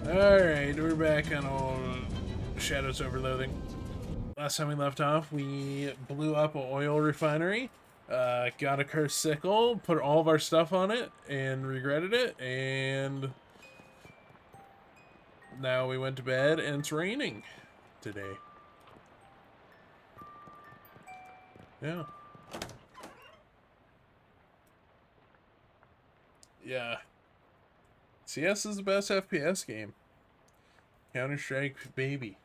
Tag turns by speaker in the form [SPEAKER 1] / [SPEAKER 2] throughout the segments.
[SPEAKER 1] Alright, we're back on old Shadows Over Loathing. Last time we left off, we blew up an oil refinery, got a cursed sickle, put all of our stuff on it, and regretted it, and now we went to bed, and it's raining today. Yeah. Yeah. CS is the best FPS game. Counter-Strike, baby.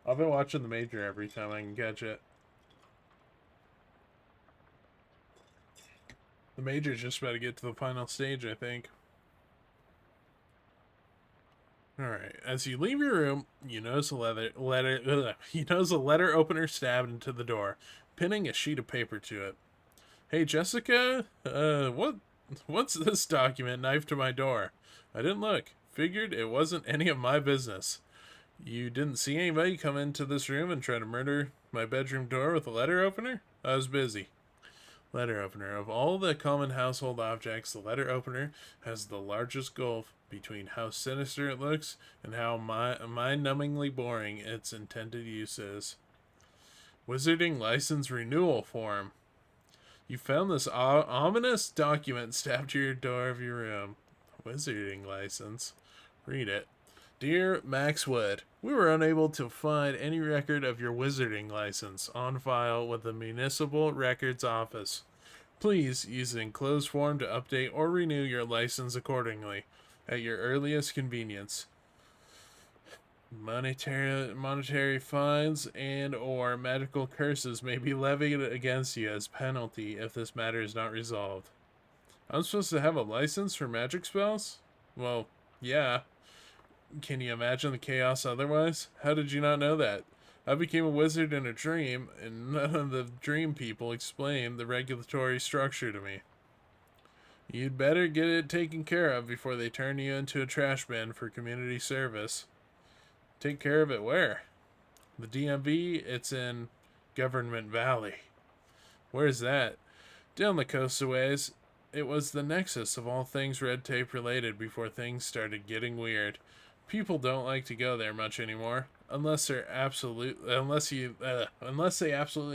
[SPEAKER 1] I've been watching the Major every time I can catch it. The Major's just about to get to the final stage, I think. Alright, as you leave your room, you notice a letter opener stabbed into the door, pinning a sheet of paper to it. Hey Jessica, what's this document knifed to my door? I didn't look. Figured it wasn't any of my business. You didn't see anybody come into this room and try to murder my bedroom door with a letter opener? I was busy. Letter opener. Of all the common household objects, the letter opener has the largest gulf between how sinister it looks and how mind-numbingly boring its intended use is. Wizarding license renewal form. You found this ominous document stabbed to your door of your room. Wizarding license. Read it. Dear Max Wood, we were unable to find any record of your wizarding license on file with the Municipal Records Office. Please use the enclosed form to update or renew your license accordingly, at your earliest convenience. Monetary fines and or magical curses may be levied against you as penalty if this matter is not resolved. I'm supposed to have a license for magic spells? Well, yeah. Can you imagine the chaos otherwise? How did you not know that? I became a wizard in a dream, and none of the dream people explained the regulatory structure to me. You'd better get it taken care of before they turn you into a trash bin for community service. Take care of it where? The DMV, it's in Government Valley. Where's that? Down the coast a ways. It was the nexus of all things red tape related before things started getting weird. People don't like to go there much anymore, unless they absolutely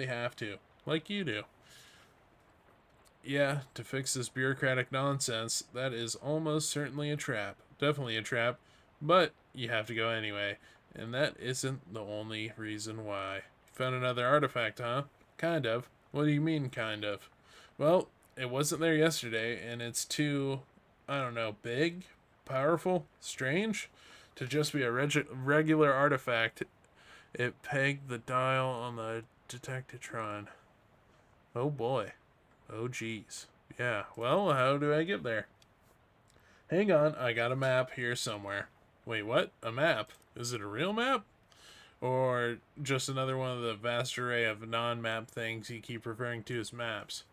[SPEAKER 1] have to, like you do. Yeah, to fix this bureaucratic nonsense, that is almost certainly a trap. Definitely a trap, but you have to go anyway, and that isn't the only reason why. Found another artifact, huh? Kind of. What do you mean, kind of? Well, it wasn't there yesterday, and it's too, I don't know, big, powerful, strange to just be a regular artifact. It pegged the dial on the detectatron. Oh boy. Oh geez. Yeah, well, how do I get there? Hang on, I got a map here somewhere. Wait, what? A map? Is it a real map? Or just another one of the vast array of non-map things you keep referring to as maps?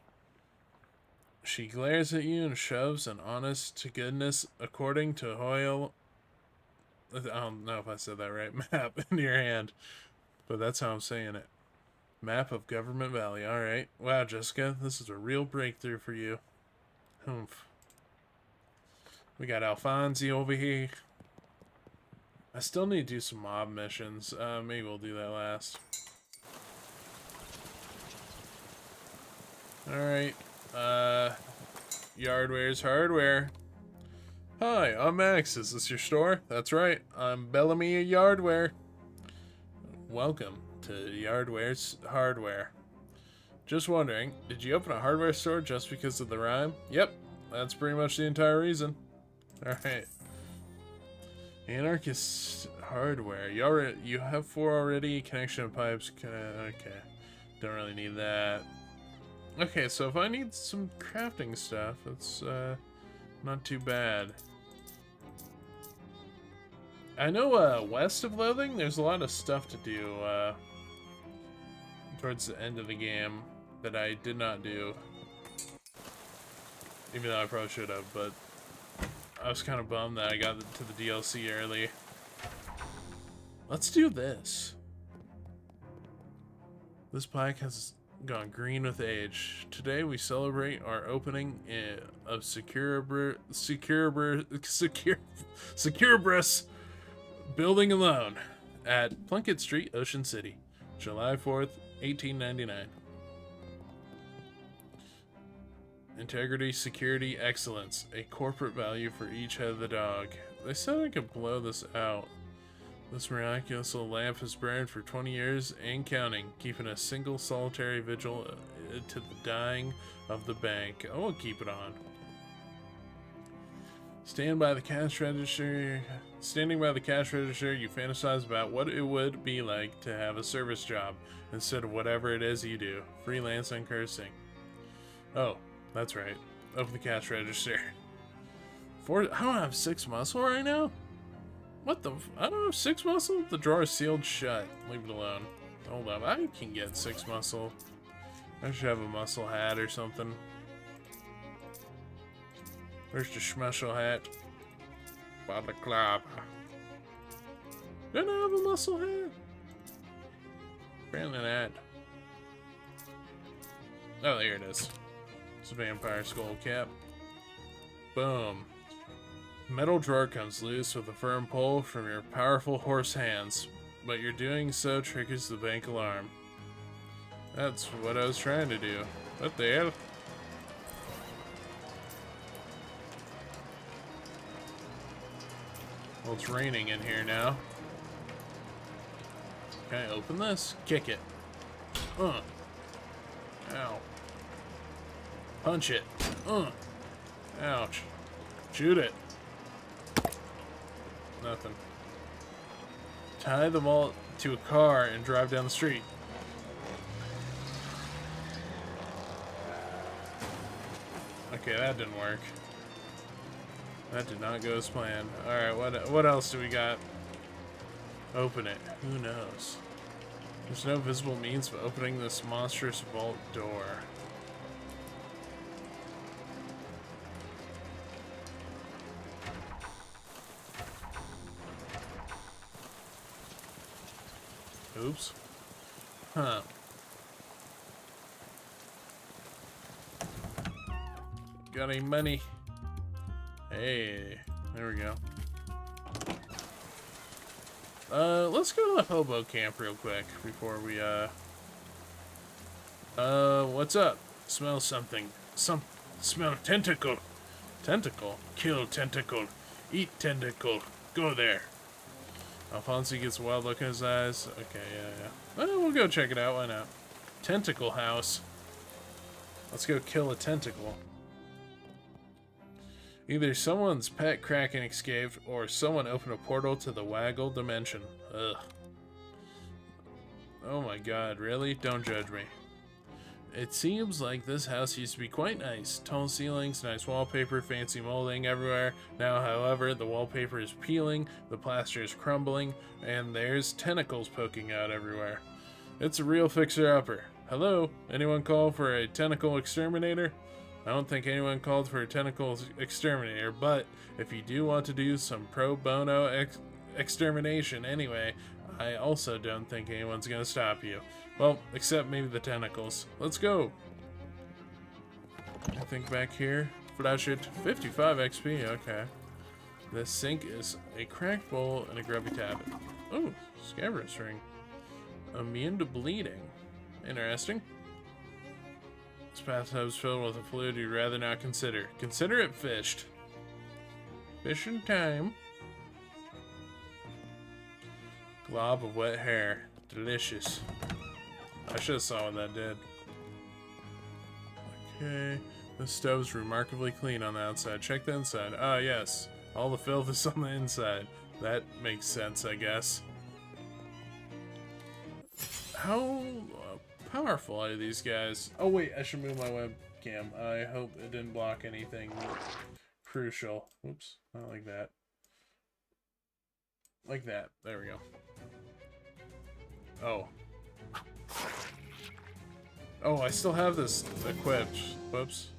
[SPEAKER 1] She glares at you and shoves an honest-to-goodness, according to Hoyle, I don't know if I said that right, map in your hand, but that's how I'm saying it. Map of Government Valley, alright. Wow, Jessica, this is a real breakthrough for you. Humph. We got Alfonsi over here. I still need to do some mob missions. Maybe we'll do that last. Alright. Yardware's hardware. Hi, I'm Max. Is this your store? That's right. I'm Bellamy Yardware. Welcome to Yardware's Hardware. Just wondering, did you open a hardware store just because of the rhyme? Yep, that's pretty much the entire reason. Alright. Anarchist Hardware. You have 4 already. Connection pipes. Okay. Don't really need that. Okay, so if I need some crafting stuff, it's not too bad. I know west of Loathing, there's a lot of stuff to do towards the end of the game that I did not do. Even though I probably should have, but I was kind of bummed that I got to the DLC early. Let's do this. This plaque has gone green with age. Today we celebrate our opening of Securibris Building Alone at Plunkett Street, Ocean City, July 4th, 1899. Integrity, security, excellence. A corporate value for each head of the dog. They said I could blow this out. This miraculous little lamp has burned for 20 years and counting, keeping a single solitary vigil to the dying of the bank. I will keep it on. Standing by the cash register, you fantasize about what it would be like to have a service job instead of whatever it is you do. Freelance and cursing. Oh, that's right. Open the cash register. I don't have 6 muscle right now? What the? I don't have 6 muscle? The drawer is sealed shut. Leave it alone. Hold up. I can get 6 muscle. I should have a muscle hat or something. Where's the schmussel hat? Balaclava. Didn't I have a muscle hat? Apparently not. Oh, there it is. It's a vampire skull cap. Boom. Metal drawer comes loose with a firm pull from your powerful horse hands, but your doing so triggers the bank alarm. That's what I was trying to do. What the hell? Well, it's raining in here now. Can I open this? Kick it. Ow. Punch it. Ouch. Shoot it. Nothing. Tie them all to a car and drive down the street. Okay, that didn't work. That did not go as planned. Alright, what else do we got? Open it. Who knows? There's no visible means of opening this monstrous vault door. Oops. Huh. Got any money? Hey, there we go. Let's go to the hobo camp real quick before we, what's up? Smell something. Smell tentacle. Tentacle? Kill tentacle. Eat tentacle. Go there. Alfonso gets a wild look in his eyes. Okay, yeah. Well, we'll go check it out. Why not? Tentacle house. Let's go kill a tentacle. Either someone's pet Kraken escaped, or someone opened a portal to the Waggle dimension. Ugh. Oh my god, really? Don't judge me. It seems like this house used to be quite nice. Tall ceilings, nice wallpaper, fancy molding everywhere. Now, however, the wallpaper is peeling, the plaster is crumbling, and there's tentacles poking out everywhere. It's a real fixer-upper. Hello? Anyone call for a tentacle exterminator? I don't think anyone called for a tentacle exterminator, but if you do want to do some pro bono extermination anyway, I also don't think anyone's gonna stop you. Well, except maybe the tentacles. Let's go. I think back here. Flash it. 55 XP, okay. The sink is a cracked bowl and a grubby tablet. Oh, scabrous ring. Immune to bleeding. Interesting. This bathtub's filled with a fluid you'd rather not consider. Consider it fished. Fishing time. Glob of wet hair. Delicious. I should have saw what that did. Okay. The stove's remarkably clean on the outside. Check the inside. Ah, yes. All the filth is on the inside. That makes sense, I guess. How powerful are these guys? Oh, wait. I should move my webcam. I hope it didn't block anything crucial. Oops. Not like that. Like that. There we go. Oh. Oh, I still have this equipped. Whoops.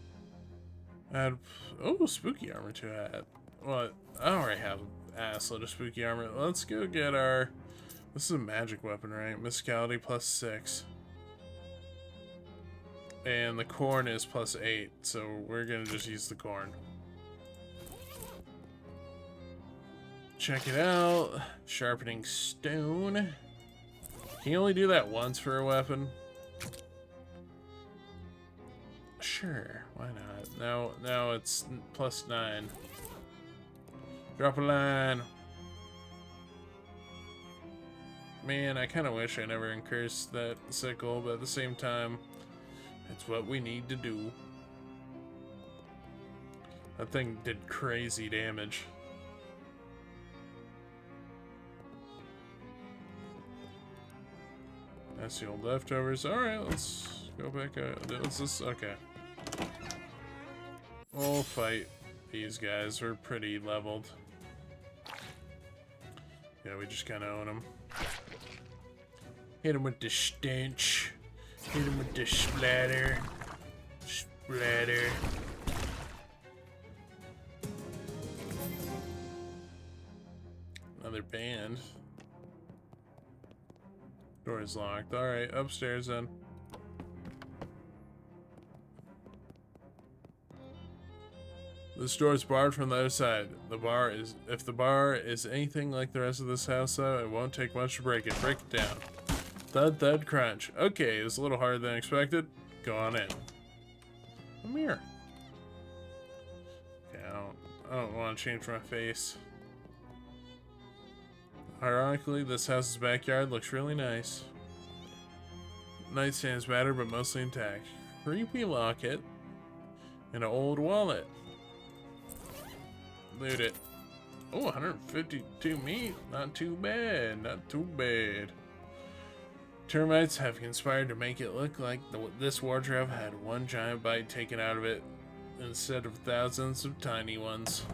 [SPEAKER 1] Add, oh, spooky armor to add. Well, I already have assload of spooky armor. Let's go get our... This is a magic weapon, right? Mysticality +6. And the corn is +8, so we're gonna just use the corn. Check it out. Sharpening stone. Can you only do that once for a weapon? Sure, why not? Now it's +9. Drop a line. Man, I kind of wish I never incursed that sickle, but at the same time, it's what we need to do. That thing did crazy damage. That's the old leftovers. Alright, let's go back out. What's this? Okay. We'll fight these guys. We're pretty leveled. Yeah, we just kind of own them. Hit him with the stench. Hit him with the splatter. Splatter. Another band. Door is locked. Alright, upstairs then. This door is barred from the other side. If the bar is anything like the rest of this house, though, it won't take much to break it. Break it down. Thud, thud, crunch. Okay, it's a little harder than expected. Go on in. A mirror. Okay, I don't want to change my face. Ironically, this house's backyard looks really nice. Nightstand's battered, but mostly intact. Creepy locket. And an old wallet. Loot it. Oh, 152 meat. Not too bad. Not too bad. Termites have conspired to make it look like this wardrobe had one giant bite taken out of it instead of thousands of tiny ones.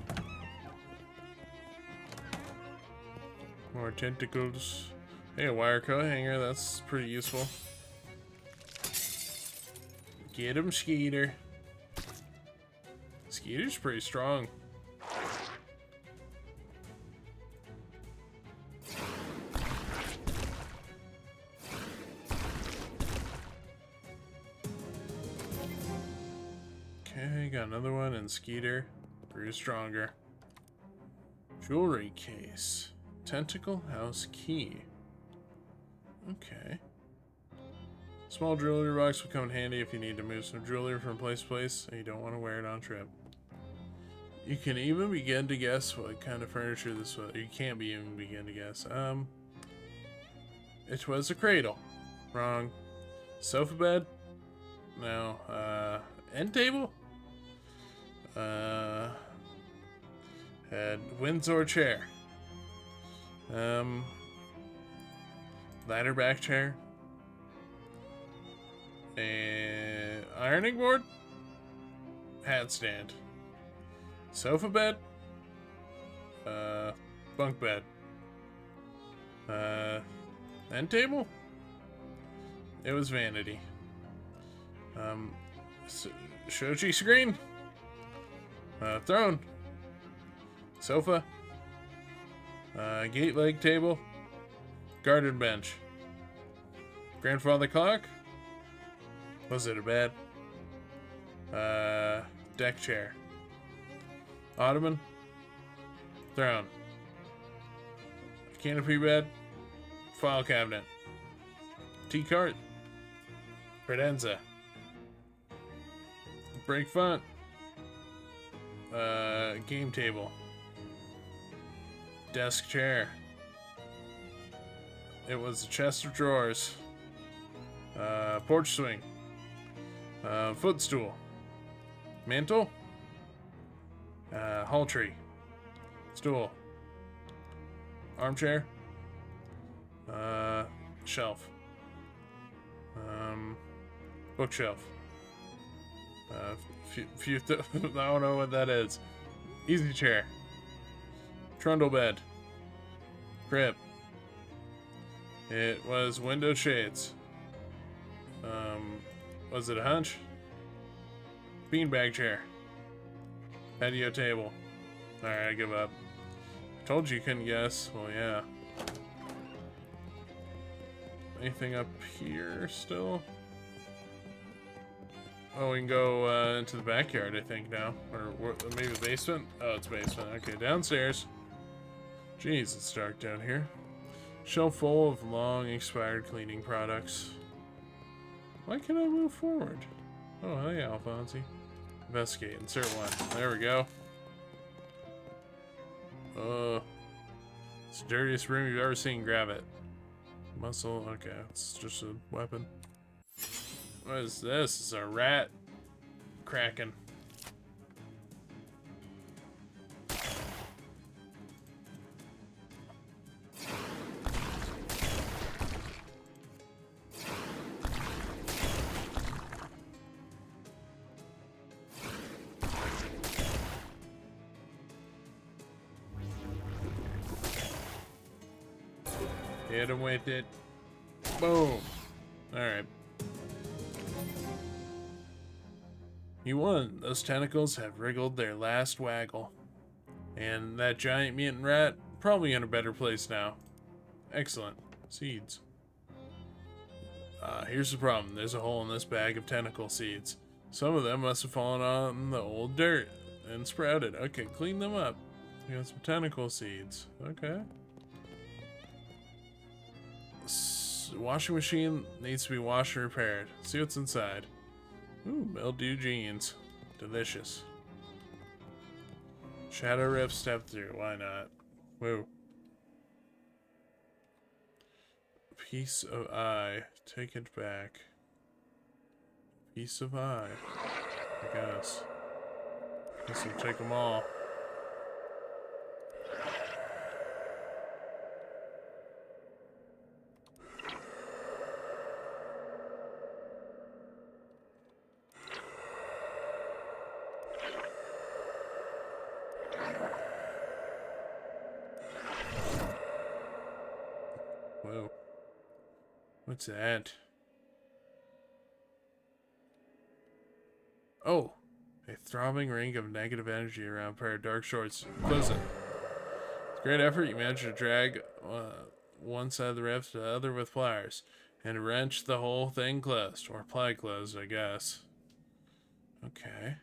[SPEAKER 1] More tentacles. Hey, a wire coat hanger. That's pretty useful. Get him, Skeeter. Skeeter's pretty strong. Okay, got another one, and Skeeter grew stronger. Jewelry case. Tentacle house key. Okay. Small jewelry box will come in handy if you need to move some jewelry from place to place and you don't want to wear it on trip. You can even begin to guess what kind of furniture this was. You can't even begin to guess. It was a cradle. Wrong. Sofa bed? No. End table? Had Windsor chair. Ladder back chair. And ironing board? Hat stand. Sofa bed? Bunk bed. End table? It was vanity. Shoji screen? Throne. Sofa. Gate leg table. Garden bench. Grandfather clock? Was it a bed? Deck chair. Ottoman. Throne. Canopy bed. File cabinet. Tea cart. Credenza. Break font. Game table. Desk chair. It was a chest of drawers. Porch swing. Footstool. Mantle. Hall tree. Stool. Armchair. Shelf. Bookshelf. I don't know what that is. Easy chair. Trundle bed. Crib. It was window shades. Was it a hunch? Beanbag chair. Patio table. Alright, I give up. I told you couldn't guess. Well, yeah. Anything up here still? Oh, we can go into the backyard, I think, now. Or maybe the basement? Oh, it's basement. Okay, downstairs. Jeez, it's dark down here. Shelf full of long expired cleaning products. Why can't I move forward? Oh, hey, Alfonsi. Investigate. Insert one. There we go. It's the dirtiest room you've ever seen. Grab it. Muscle. Okay, it's just a weapon. What is this? It's a rat kraken. Hit him with it. Boom. Alright. You won. Those tentacles have wriggled their last waggle. And that giant mutant rat, probably in a better place now. Excellent. Seeds. Here's the problem. There's a hole in this bag of tentacle seeds. Some of them must have fallen on the old dirt and sprouted. Okay, clean them up. We got some tentacle seeds. Okay. Washing machine needs to be washed and repaired. See what's inside. Ooh, mildew jeans. Delicious. Shadow Rift step through. Why not? Woo. Piece of eye. Take it back. Piece of eye. I guess. Guess we'll take them all. Whoa. What's that? Oh! A throbbing ring of negative energy around a pair of dark shorts. Close it. With great effort, you manage to drag one side of the rift to the other with pliers, and wrench the whole thing closed. Or ply closed, I guess. Okay.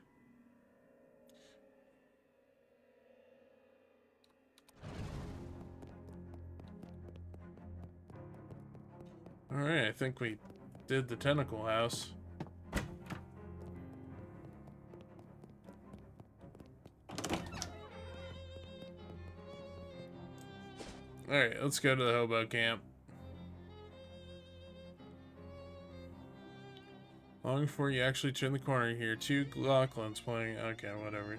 [SPEAKER 1] Alright, I think we did the tentacle house. Alright, let's go to the hobo camp. Long before you actually turn the corner, you hear two Glocklins playing. Okay, whatever.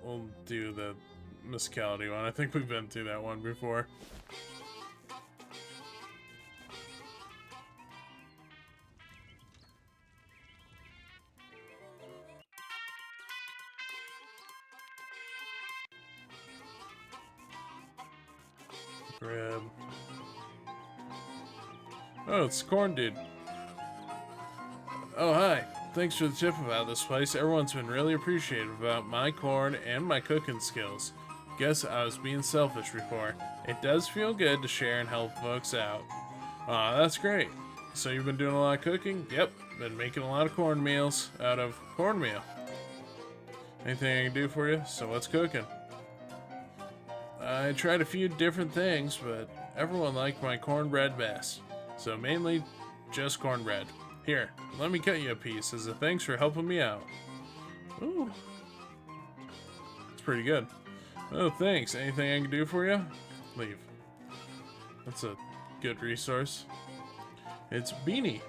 [SPEAKER 1] We'll do the musicality one. I think we've been through that one before. Grab. Oh, it's Corn Dude. Oh, hi. Thanks for the tip about this place. Everyone's been really appreciative about my corn and my cooking skills. Guess I was being selfish before. It does feel good to share and help folks out. Aw, that's great. So you've been doing a lot of cooking? Yep, been making a lot of cornmeals out of cornmeal. Anything I can do for you? So what's cooking? I tried a few different things, but everyone liked my cornbread best. So mainly just cornbread. Here, let me cut you a piece as a thanks for helping me out. Ooh. It's pretty good. Oh, thanks. Anything I can do for you? Leave. That's a good resource. It's Beanie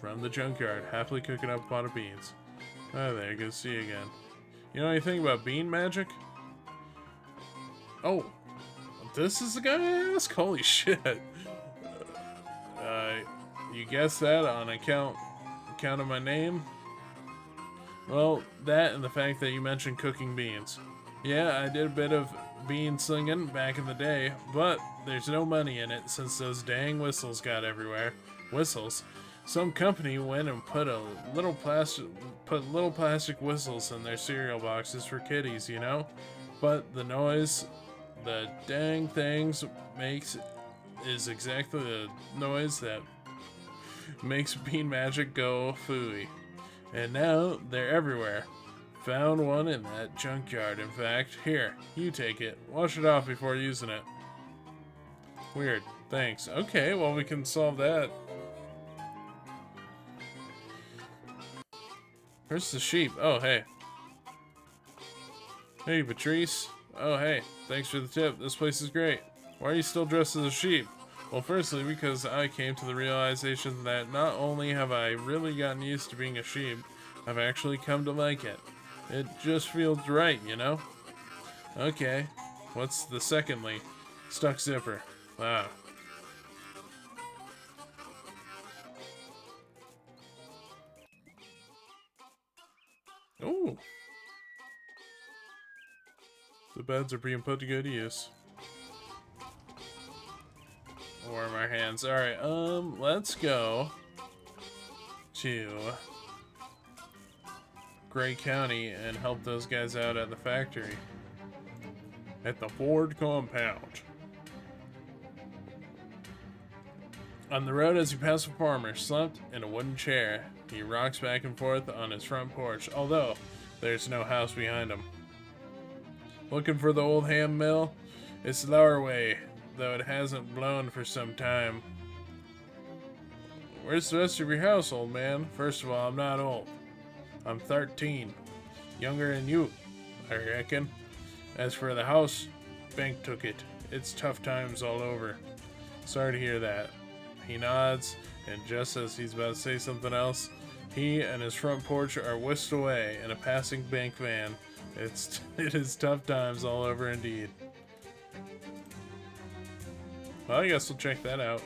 [SPEAKER 1] from the junkyard, happily cooking up a pot of beans. Hi there, good to see you again. You know anything about bean magic? Oh, this is the guy I asked? Holy shit. You guessed that on account of my name? Well, that and the fact that you mentioned cooking beans. Yeah, I did a bit of bean slinging back in the day, but there's no money in it since those dang whistles got everywhere. Whistles? Some company went and put little plastic whistles in their cereal boxes for kiddies, you know? But the noise the dang things makes is exactly the noise that Makes bean magic go fooey. And now they're everywhere. Found one in that junkyard, in fact. Here, you take it. Wash it off before using it. Weird. Thanks. Okay, well, we can solve that. Where's the sheep? Oh, hey. Hey, Patrice. Oh, hey. Thanks for the tip. This place is great. Why are you still dressed as a sheep? Well, firstly, because I came to the realization that not only have I really gotten used to being a sheep, I've actually come to like it. It just feels right, you know? Okay. What's the secondly? Stuck zipper. Wow. Ooh. The beds are being put to good use. Warm our hands. Alright, let's go to Gray County and help those guys out at the factory. At the Ford compound. On the road as you pass a farmer, slumped in a wooden chair. He rocks back and forth on his front porch, although there's no house behind him. Looking for the old ham mill? It's the lower way, though it hasn't blown for some time. Where's the rest of your house, old man? First of all, I'm not old. I'm 13. Younger than you, I reckon. As for the house, bank took it. It's tough times all over. Sorry to hear that. He nods, and just as he's about to say something else, he and his front porch are whisked away in a passing bank van. It is tough times all over indeed. Well, I guess we'll check that out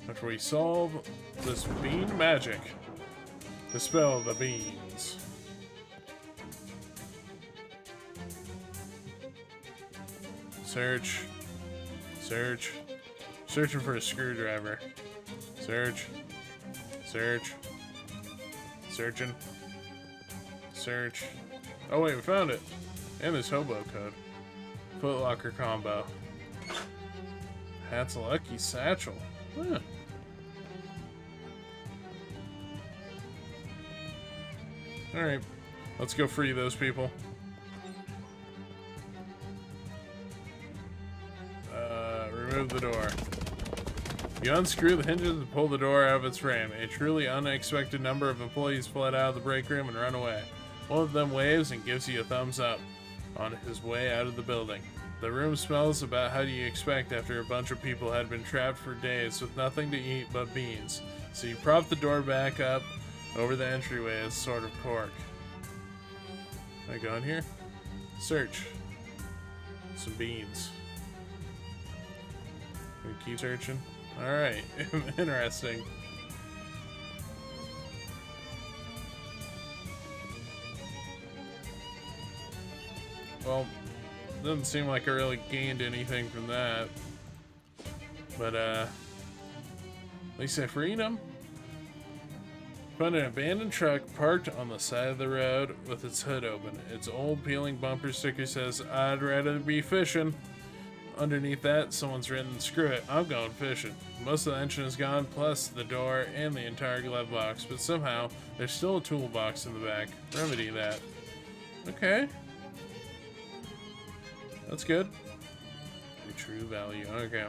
[SPEAKER 1] after we solve this bean magic. Dispel the beans. Search. Search. Searching for a screwdriver. Search. Search. Searching. Search. Oh wait, we found it. And this hobo code. Footlocker combo. Hat's a lucky satchel. Huh. Alright. Let's go free those people. Remove the door. You unscrew the hinges and pull the door out of its frame. A truly unexpected number of employees fled out of the break room and run away. One of them waves and gives you a thumbs up on his way out of the building. The room smells about how you expect after a bunch of people had been trapped for days with nothing to eat but beans. So you prop the door back up over the entryway as sort of cork. Can I go in here? Search. Some beans. Gonna keep searching. Alright, interesting. Well, doesn't seem like I really gained anything from that. But, at least I freed him. Found an abandoned truck parked on the side of the road with its hood open. Its old peeling bumper sticker says, "I'd rather be fishing." Underneath that, someone's written, "Screw it, I'm going fishing." Most of the engine is gone, plus the door and the entire glove box, but somehow there's still a toolbox in the back. Remedy that. Okay. That's good. A true value. Okay.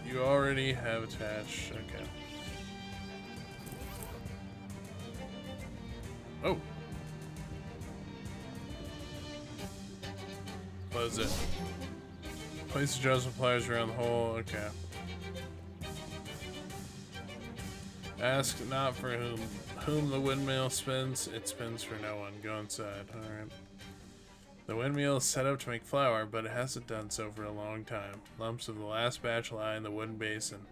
[SPEAKER 1] You already have attached. Okay. Oh. Close it. Place adjustment pliers around the hole. Okay. Ask not for whom the windmill spins. It spins for no one. Go inside. Alright. The windmill is set up to make flour, but it hasn't done so for a long time. Lumps of the last batch lie in the wooden basin,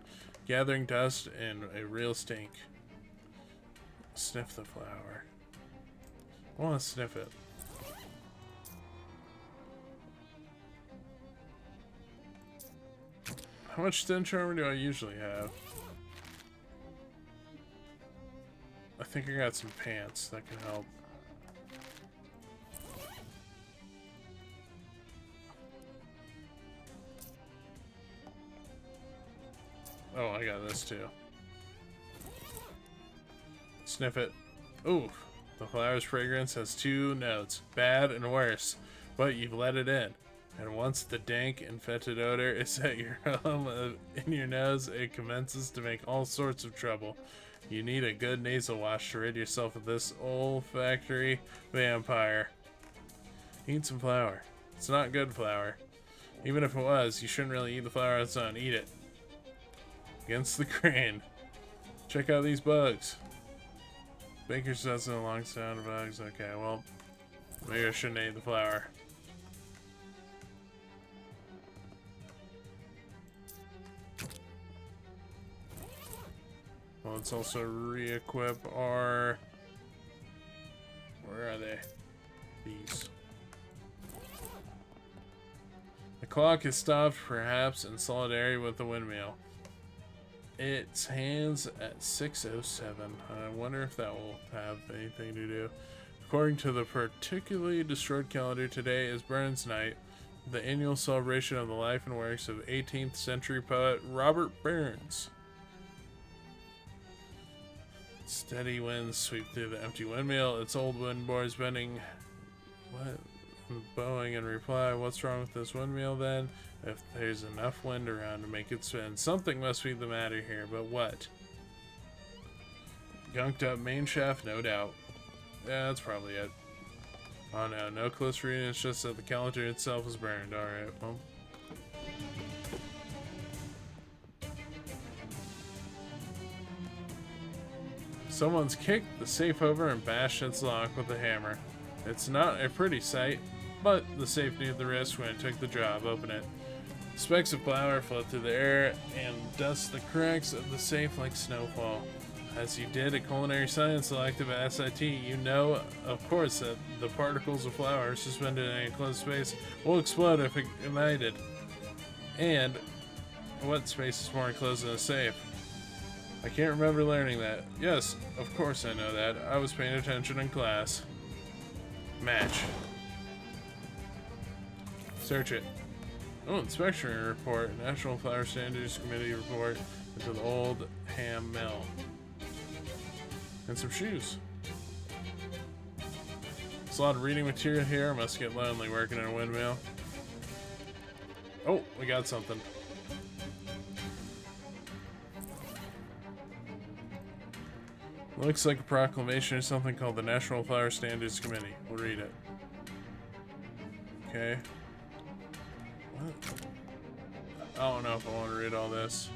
[SPEAKER 1] gathering dust and a real stink. Sniff the flour. I want to sniff it. How much stench armor do I usually have? I think I got some pants that can help. Oh, I got this too. Sniff it. Ooh, the flower's fragrance has two notes, bad and worse, but you've let it in. And once the dank and fetid odor is at your home in your nose, it commences to make all sorts of trouble. You need a good nasal wash to rid yourself of this olfactory vampire. Eat some flour. It's not good flour. Even if it was, you shouldn't really eat the flour on its own. Eat it. Against the grain. Check out these bugs. Baker's dozen along sound of bugs. Okay, well, maybe I shouldn't eat the flour. Well, let's also re-equip our... Where are they? These. The clock is stopped, perhaps in solidarity with the windmill. Its hands at 6:07. I wonder if that will have anything to do. According to the particularly destroyed calendar, today is Burns Night, the annual celebration of the life and works of 18th century poet Robert Burns. Steady winds sweep through the empty windmill, its old wind boards bending. What? Bowing in reply, what's wrong with this windmill then? If there's enough wind around to make it spin, something must be the matter here, but what? Gunked up main shaft, no doubt. Yeah, that's probably it. Oh no, no close reading, it's just that the calendar itself is burned. Alright, well. Someone's kicked the safe over and bashed its lock with a hammer. It's not a pretty sight, but the safe knew the risk when it took the job. Open it. Specks of flour float through the air and dust the cracks of the safe like snowfall. As you did at culinary science elective at SIT, you know, of course, that the particles of flour suspended in a enclosed space will explode if ignited. And what space is more enclosed than a safe? I can't remember learning that. Yes, of course I know that. I was paying attention in class. Match. Search it. Oh, inspection report. National Flour Standards Committee report into the old ham mill. And some shoes. There's a lot of reading material here. Must get lonely working in a windmill. Oh, we got something. Looks like a proclamation or something called the National Flour Standards Committee. We'll read it. Okay. What? I don't know if I want to read all this.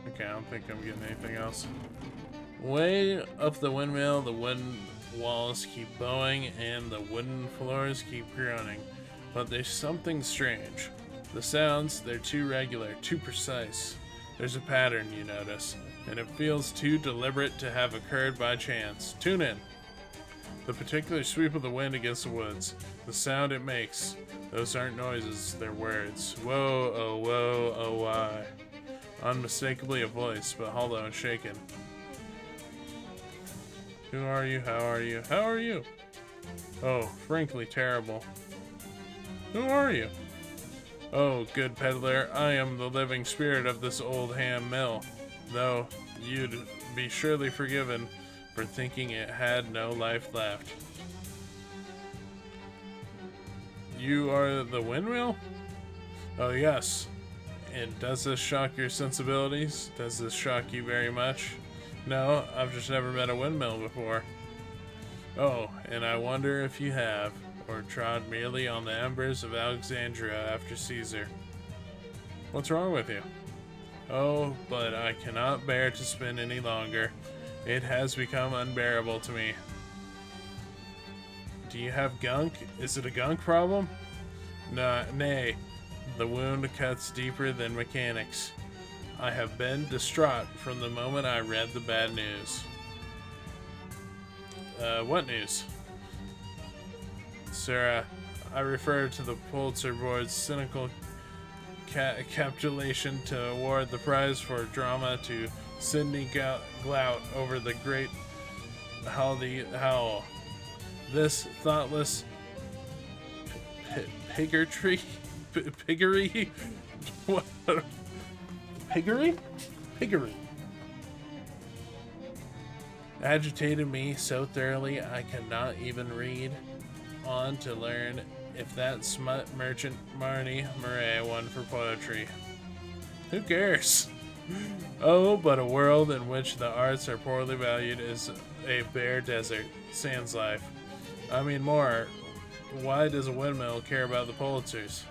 [SPEAKER 1] Okay, I don't think I'm getting anything else. Way up the windmill, the wooden walls keep bowing and the wooden floors keep groaning. But there's something strange. The sounds, they're too regular, too precise. There's a pattern, you notice, and it feels too deliberate to have occurred by chance. Tune in. The particular sweep of the wind against the woods, the sound it makes, those aren't noises, they're words. Whoa, oh, why. Unmistakably a voice, but hollow and shaken. Who are you? How are you? How are you? Oh, frankly terrible. Who are you? Oh, good peddler, I am the living spirit of this old ham mill, though you'd be surely forgiven for thinking it had no life left. You are the windmill? Oh yes. And does this shock your sensibilities? Does this shock you very much? No, I've just never met a windmill before. Oh, and I wonder if you have, or trod merely on the embers of Alexandria after Caesar. What's wrong with you? Oh, but I cannot bear to spin any longer. It has become unbearable to me. Do you have gunk? Is it a gunk problem? Nay, the wound cuts deeper than mechanics. I have been distraught from the moment I read the bad news. What news? Sir, I refer to the Pulitzer Board's cynical capitulation to award the prize for drama to Sidney Glout over the great Howell. This thoughtless piggery? Piggery? What? Piggery? Piggery. Agitated me so thoroughly I could not even read on to learn if that smut merchant Marnie Murray won for poetry. Who cares? Oh, but a world in which the arts are poorly valued is a bare desert. Sans life. I mean more, why does a windmill care about the Pulitzers?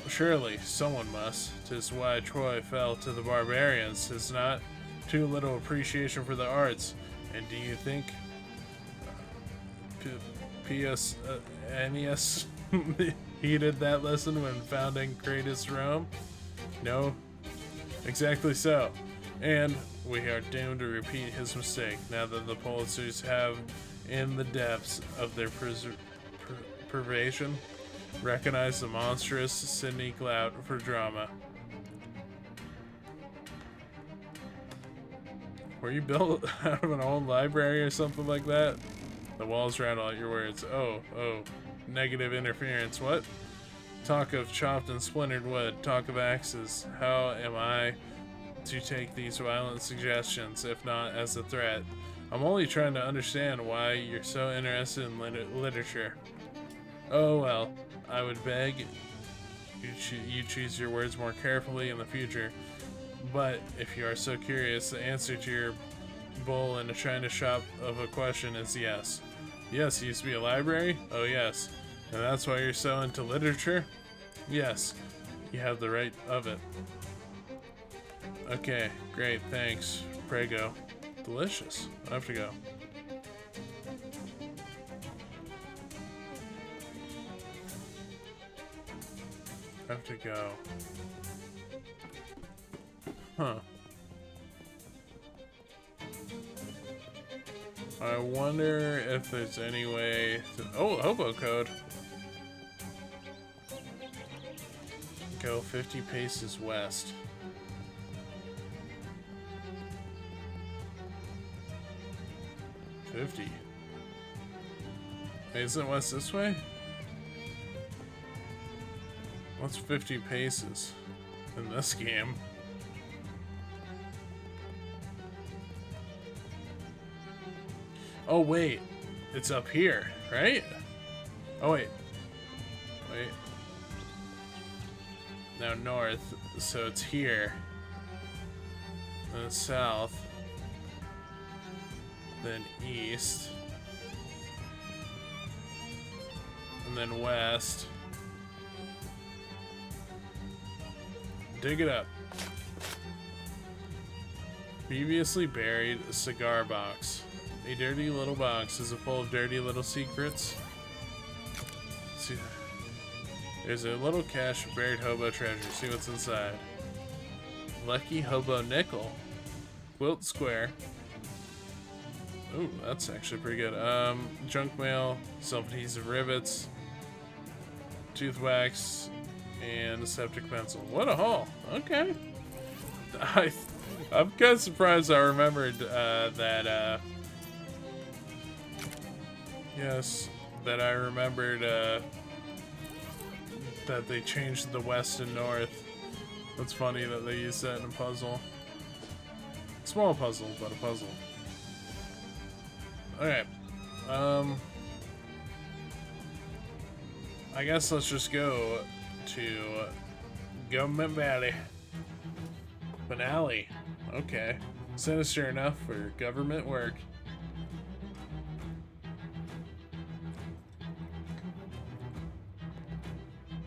[SPEAKER 1] Surely, someone must. 'Tis why Troy fell to the barbarians. 'Tis not too little appreciation for the arts. And do you think Pius Ennius heeded that lesson when founding greatest Rome? No, exactly so. And we are doomed to repeat his mistake now that the Pulitzers have, in the depths of their perversion, recognized the monstrous Sidney Clout for drama. Were you built out of an old library or something like that? The walls rattle at your words. Oh, negative interference. What? Talk of chopped and splintered wood. Talk of axes. How am I to take these violent suggestions, if not as a threat? I'm only trying to understand why you're so interested in literature. Oh well, I would beg you choose your words more carefully in the future. But if you are so curious, the answer to your bull in a china shop of a question is yes. Yes, it used to be a library? Oh yes. And that's why you're so into literature? Yes, you have the right of it. Okay, great, thanks. Pray go. Delicious. I have to go. I have to go. Huh. I wonder if there's any way to... Oh, hobo code. Go 50 paces west. Wait, isn't west this way? What's 50 paces in this game? Oh wait, it's up here, right? Oh wait. Now north, so it's here. Then south. Then east. And then west. Dig it up. Previously buried cigar box. A dirty little box. Is it full of dirty little secrets? See, there's a little cache of buried hobo treasure. See what's inside. Lucky hobo nickel. Quilt square. Ooh, that's actually pretty good. Junk mail, self-adhesive rivets, tooth wax, and a septic pencil. What a haul! Okay. I'm kind of surprised I remembered that. Yes, that I remembered that they changed the west and north. That's funny that they used that in a puzzle. Small puzzle, but a puzzle. Okay. I guess let's just go to Government Valley. Finale. Okay. Sinister enough for government work.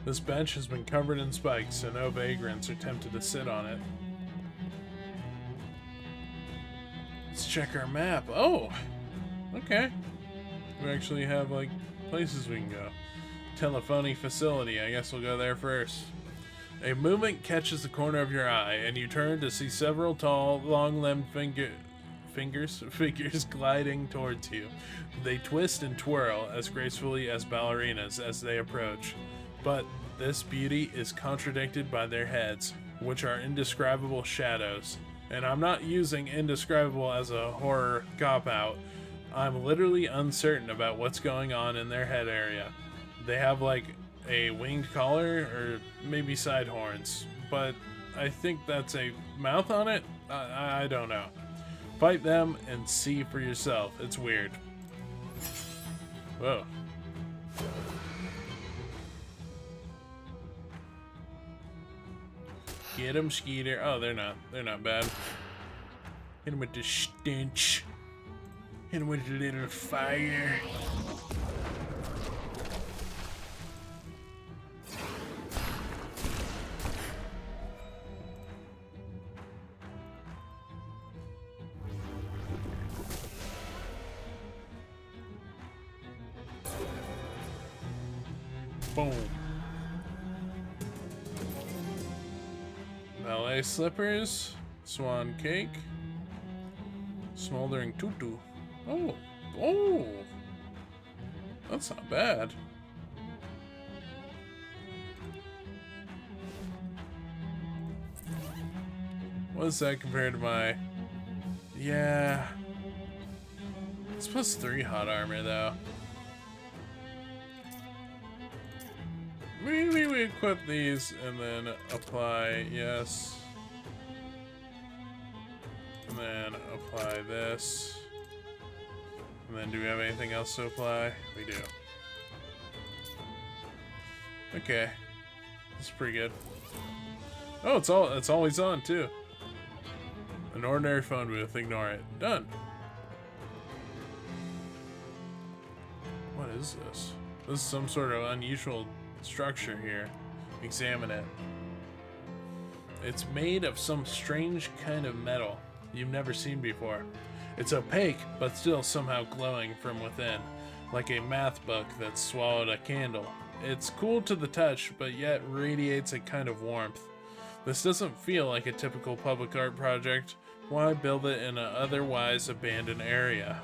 [SPEAKER 1] This bench has been covered in spikes, so no vagrants are tempted to sit on it. Let's check our map. Oh! Okay. We actually have, like, places we can go. Telephony facility. I guess we'll go there first. A movement catches the corner of your eye, and you turn to see several tall, long-limbed figures gliding towards you. They twist and twirl as gracefully as ballerinas as they approach. But this beauty is contradicted by their heads, which are indescribable shadows. And I'm not using indescribable as a horror cop-out. I'm literally uncertain about what's going on in their head area. They have like a winged collar or maybe side horns, but I think that's a mouth on it. I don't know. Fight them and see for yourself. It's weird. Whoa. Get him, Skeeter. Oh, they're not bad. Hit him with the stench. Hit him with a little fire. Boom. Ballet slippers, swan cake, smoldering tutu. Oh, that's not bad. What is that compared to my? Yeah, it's +3 hot armor though. We equip these and then apply, yes. And then apply this. And then do we have anything else to apply? We do. Okay. That's pretty good. Oh, it's always on too. An ordinary phone booth, ignore it. Done. What is this? This is some sort of unusual structure here. Examine it. It's made of some strange kind of metal you've never seen before. It's opaque, but still somehow glowing from within, like a math book that swallowed a candle. It's cool to the touch, but yet radiates a kind of warmth. This doesn't feel like a typical public art project. Why build it in an otherwise abandoned area?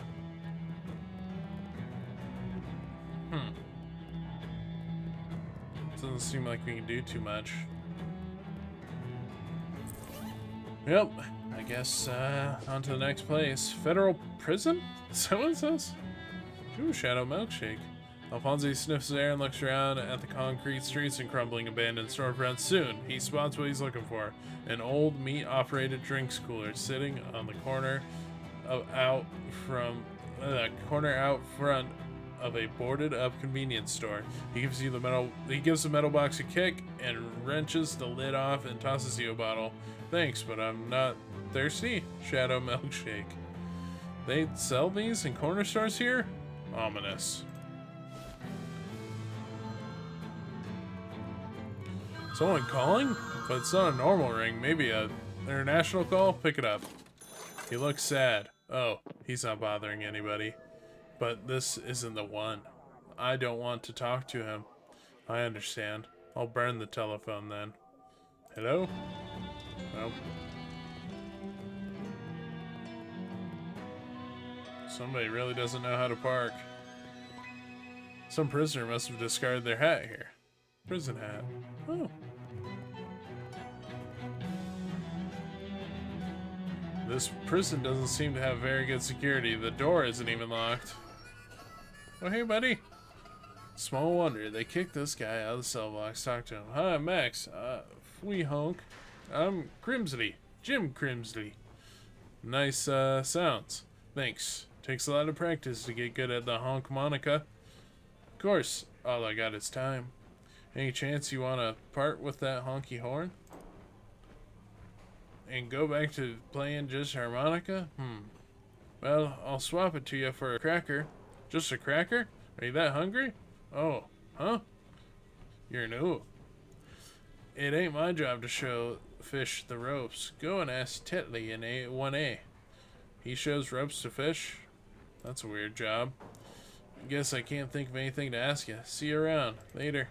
[SPEAKER 1] Doesn't seem like we can do too much. Yep, I guess on to the next place. Federal prison? Is that what it says? Ooh, Shadow Milkshake. Alfonso sniffs the air and looks around at the concrete streets and crumbling abandoned storefronts. Soon, he spots what he's looking for. An old meat-operated drinks cooler sitting on the corner out front of a boarded-up convenience store. He gives the metal box a kick and wrenches the lid off and tosses you a bottle. Thanks, but I'm not thirsty. Shadow Milkshake. They sell these in corner stores here? Ominous. Someone calling? But it's not a normal ring. Maybe a international call? Pick it up. He looks sad. Oh, he's not bothering anybody. But this isn't the one. I don't want to talk to him. I understand. I'll burn the telephone then. Hello? Nope. Somebody really doesn't know how to park. Some prisoner must have discarded their hat here. Prison hat. Oh. This prison doesn't seem to have very good security. The door isn't even locked. Oh, hey, buddy. Small wonder they kicked this guy out of the cell box. Talk to him. Hi, Max. Fwee honk. I'm Crimsley. Jim Crimsley. Nice, sounds. Thanks. Takes a lot of practice to get good at the honk monica. Of course, all I got is time. Any chance you want to part with that honky horn? And go back to playing just harmonica? Well, I'll swap it to you for a cracker. Just a cracker? Are you that hungry? Oh, huh? You're new. It ain't my job to show fish the ropes. Go and ask Tetley in 1A. He shows ropes to fish? That's a weird job. Guess I can't think of anything to ask you. See you around. Later.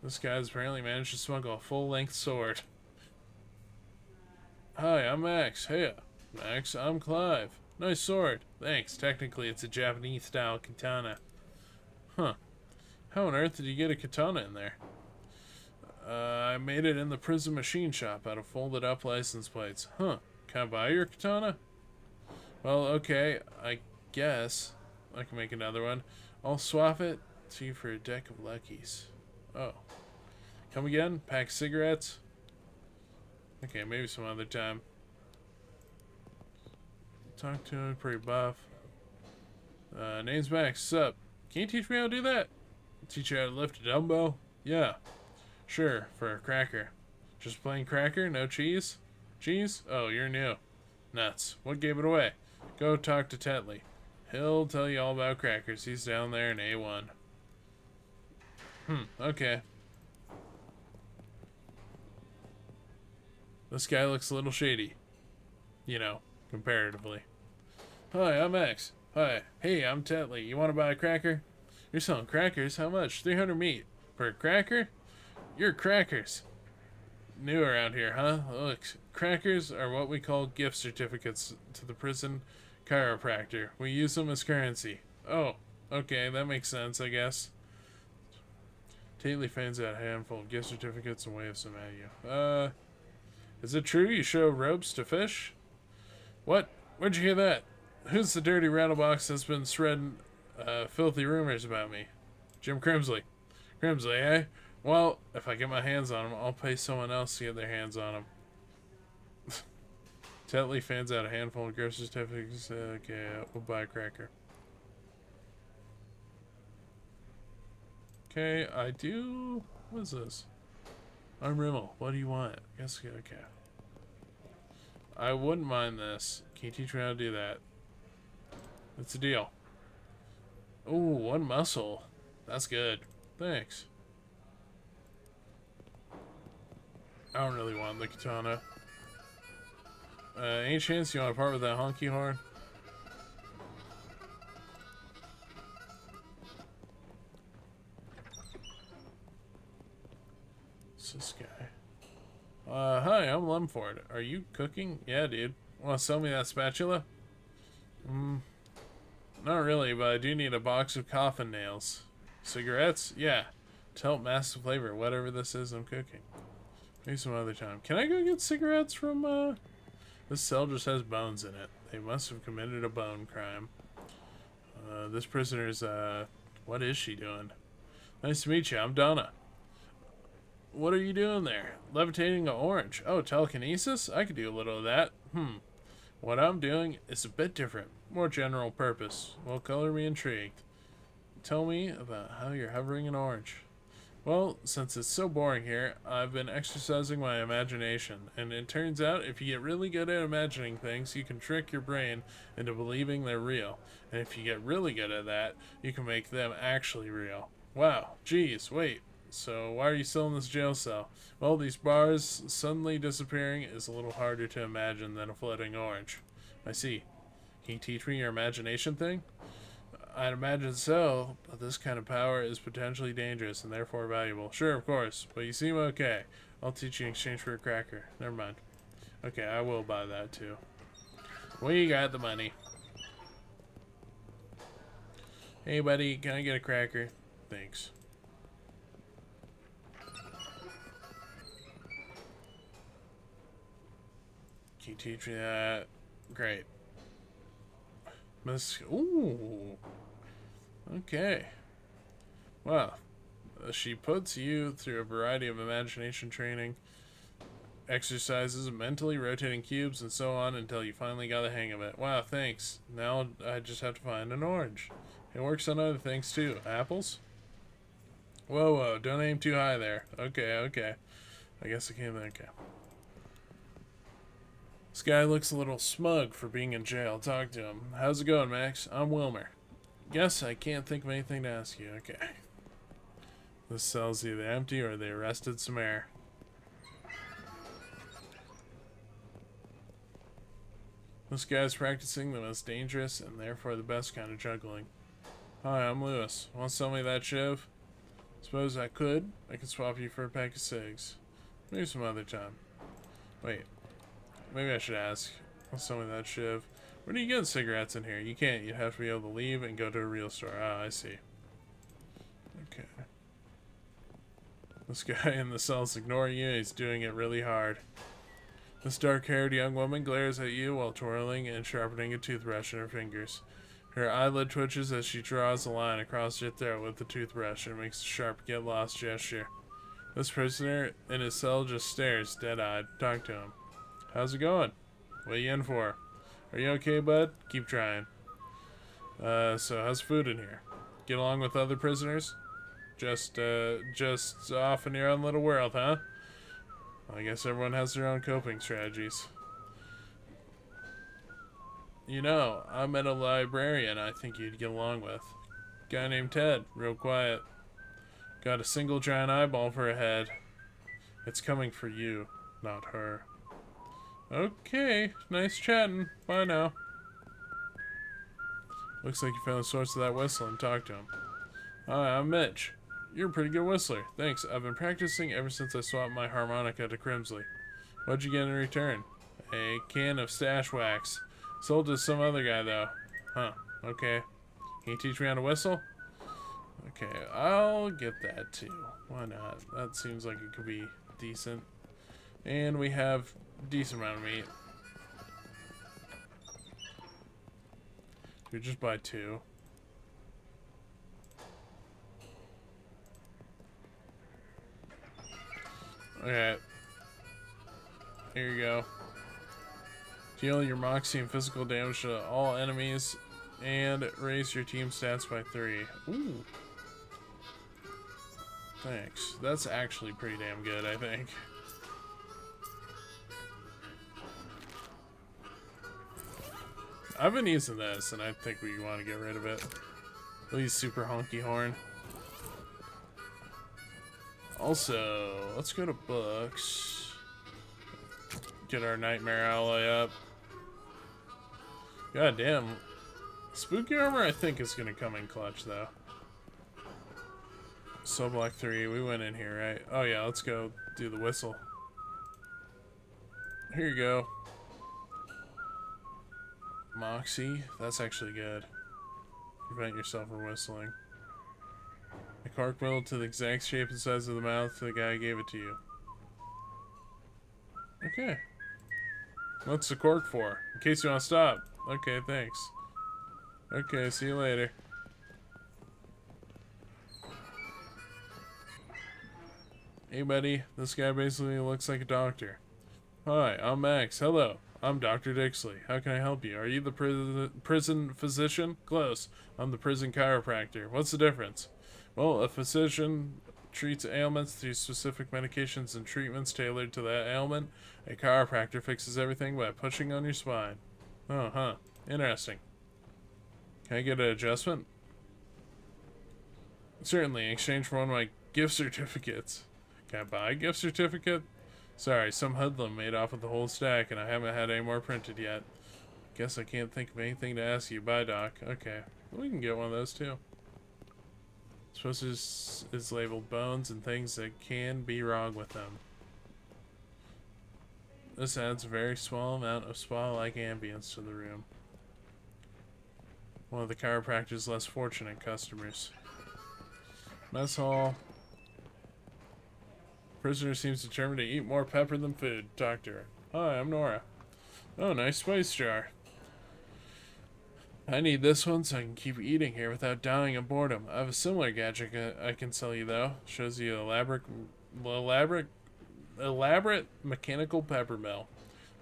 [SPEAKER 1] This guy's apparently managed to smuggle a full-length sword. Hi, I'm Max. Hey, Max, I'm Clive. Nice sword. Thanks. Technically, it's a Japanese-style katana. Huh. How on earth did you get a katana in there? I made it in the prison machine shop out of folded-up license plates. Huh. Can I buy your katana? Well, okay, I guess I can make another one. I'll swap it to you for a deck of luckies. Oh. Come again? Pack of cigarettes? Okay, maybe some other time. Talk to him, pretty buff. Name's Max. Sup? Can you teach me how to do that? Teach you how to lift a dumbbell? Yeah. Sure, for a cracker. Just plain cracker? No cheese? Cheese? Oh, you're new. Nuts. What gave it away? Go talk to Tetley. He'll tell you all about crackers. He's down there in A1. Okay. This guy looks a little shady. You know, comparatively. Hi, I'm Max. Hi. Hey, I'm Tetley. You want to buy a cracker? You're selling crackers? How much? 300 meat. For a cracker? You're crackers. New around here, huh? Look, crackers are what we call gift certificates to the prison chiropractor. We use them as currency. Oh, okay, that makes sense, I guess. Tetley fans out a handful of gift certificates and waves them at you. Is it true you show ropes to fish? What? Where'd you hear that? Who's the dirty rattlebox that's been spreading filthy rumors about me? Jim Crimsley. Crimsley, eh? Well, if I get my hands on him, I'll pay someone else to get their hands on him. Tetley fans out a handful of gift certificates. Okay, we'll buy a cracker. Okay, I do... What is this? I'm Rimmel. What do you want? I guess, okay. I wouldn't mind this. Can you teach me how to do that? What's the deal? Ooh, one muscle. That's good. Thanks. I don't really want the katana. Any chance you want to part with that honky horn? What's this guy? Hi, I'm Lemford. Are you cooking? Yeah, dude. Want to sell me that spatula? Not really, but I do need a box of coffin nails. Cigarettes? Yeah. To help mask the flavor, whatever this is I'm cooking. Maybe some other time. Can I go get cigarettes from, This cell just has bones in it. They must have committed a bone crime. This prisoner's, what is she doing? Nice to meet you. I'm Donna. What are you doing there? Levitating an orange. Oh, telekinesis? I could do a little of that. What I'm doing is a bit different. More general purpose. Will color me intrigued. Tell me about how you're hovering an orange. Well, since it's so boring here, I've been exercising my imagination, and it turns out if you get really good at imagining things, you can trick your brain into believing they're real. And if you get really good at that, you can make them actually real. Wow, geez, wait. So why are you still in this jail cell? Well, these bars suddenly disappearing is a little harder to imagine than a floating orange. I see. Can you teach me your imagination thing? I'd imagine so, but this kind of power is potentially dangerous and therefore valuable. Sure, of course, but you seem okay. I'll teach you in exchange for a cracker. Never mind. Okay, I will buy that too. We got the money. Hey, buddy, can I get a cracker? Thanks. Can you teach me that? Great. Ooh. Okay. Well, she puts you through a variety of imagination training, exercises, mentally rotating cubes, and so on until you finally got the hang of it. Wow, thanks. Now I just have to find an orange. It works on other things too. Apples? Whoa, whoa, don't aim too high there. Okay, okay. I guess I can't. Okay. This guy looks a little smug for being in jail. Talk to him. How's it going, Max? I'm Wilmer. Guess I can't think of anything to ask you. Okay. This cell's either empty or they arrested some air. This guy's practicing the most dangerous and therefore the best kind of juggling. Hi, I'm Lewis. Want to sell me that shiv? Suppose I could. I could swap you for a pack of cigs. Maybe some other time. Wait. Maybe I should ask. Want to sell me that shiv? Where do you get cigarettes in here? You can't. You have to be able to leave and go to a real store. Ah, I see. Okay. This guy in the cell's ignoring you. He's doing it really hard. This dark-haired young woman glares at you while twirling and sharpening a toothbrush in her fingers. Her eyelid twitches as she draws a line across your throat with the toothbrush and makes a sharp get-lost gesture. This prisoner in his cell just stares, dead-eyed. Talk to him. How's it going? What you in for? Are you okay, bud? Keep trying. So how's food in here? Get along with other prisoners? Just off in your own little world, huh? Well, I guess everyone has their own coping strategies. You know, I met a librarian I think you'd get along with. Guy named Ted, real quiet. Got a single giant eyeball for a head. It's coming for you, not her. Okay, nice chatting. Bye now. Looks like you found the source of that whistle and talked to him. Hi, I'm Mitch. You're a pretty good whistler. Thanks. I've been practicing ever since I swapped my harmonica to Crimsley. What'd you get in return? A can of stash wax. Sold to some other guy, though. Huh. Okay. Can you teach me how to whistle? Okay, I'll get that, too. Why not? That seems like it could be decent. And we have a decent amount of meat. We just buy 2. Okay. Here you go. Deal your moxie and physical damage to all enemies and raise your team stats by 3. Ooh. Thanks. That's actually pretty damn good, I think. I've been using this, and I think we want to get rid of it. Please, super honky horn. Also, let's go to books. Get our nightmare alloy up. God damn. Spooky armor, I think, is going to come in clutch, though. Soul Block 3, we went in here, right? Oh, yeah, let's go do the whistle. Here you go. Moxie, that's actually good. Prevent yourself from whistling. A cork wheel to the exact shape and size of the mouth the guy gave it to you. Okay. What's the cork for? In case you want to stop. Okay, thanks. Okay, see you later. Hey buddy, this guy basically looks like a doctor. Hi, I'm Max. Hello. I'm Dr. Dixley. How can I help you? Are you the prison physician? Close. I'm the prison chiropractor. What's the difference? Well, a physician treats ailments through specific medications and treatments tailored to that ailment. A chiropractor fixes everything by pushing on your spine. Oh, huh. Interesting. Can I get an adjustment? Certainly, in exchange for one of my gift certificates. Can I buy a gift certificate? Sorry, some hoodlum made off with the whole stack, and I haven't had any more printed yet. Guess I can't think of anything to ask you. Bye, Doc. Okay. We can get one of those, too. Supposed is labeled bones and things that can be wrong with them. This adds a very small amount of spa-like ambience to the room. One of the chiropractor's less fortunate customers. Mess hall. Prisoner seems determined to eat more pepper than food. Doctor. Hi, I'm Nora. Oh, nice spice jar. I need this one so I can keep eating here without dying of boredom. I have a similar gadget I can sell you, though. Shows you elaborate mechanical pepper mill.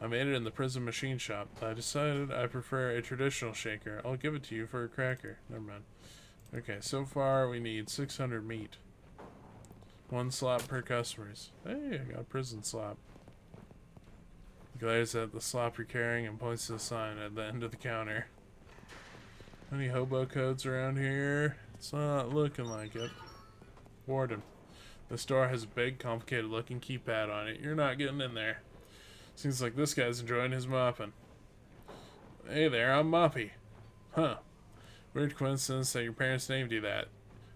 [SPEAKER 1] I made it in the prison machine shop. I decided I prefer a traditional shaker. I'll give it to you for a cracker. Never mind. Okay, so far we need 600 meat. 1 slot per customers. Hey, I got a prison slop. He glares at the slop you're carrying and points to the sign at the end of the counter. Any hobo codes around here? It's not looking like it. Warden. The store has a big, complicated looking keypad on it. You're not getting in there. Seems like this guy's enjoying his mopping. Hey there, I'm Moppy. Huh. Weird coincidence that your parents named you that.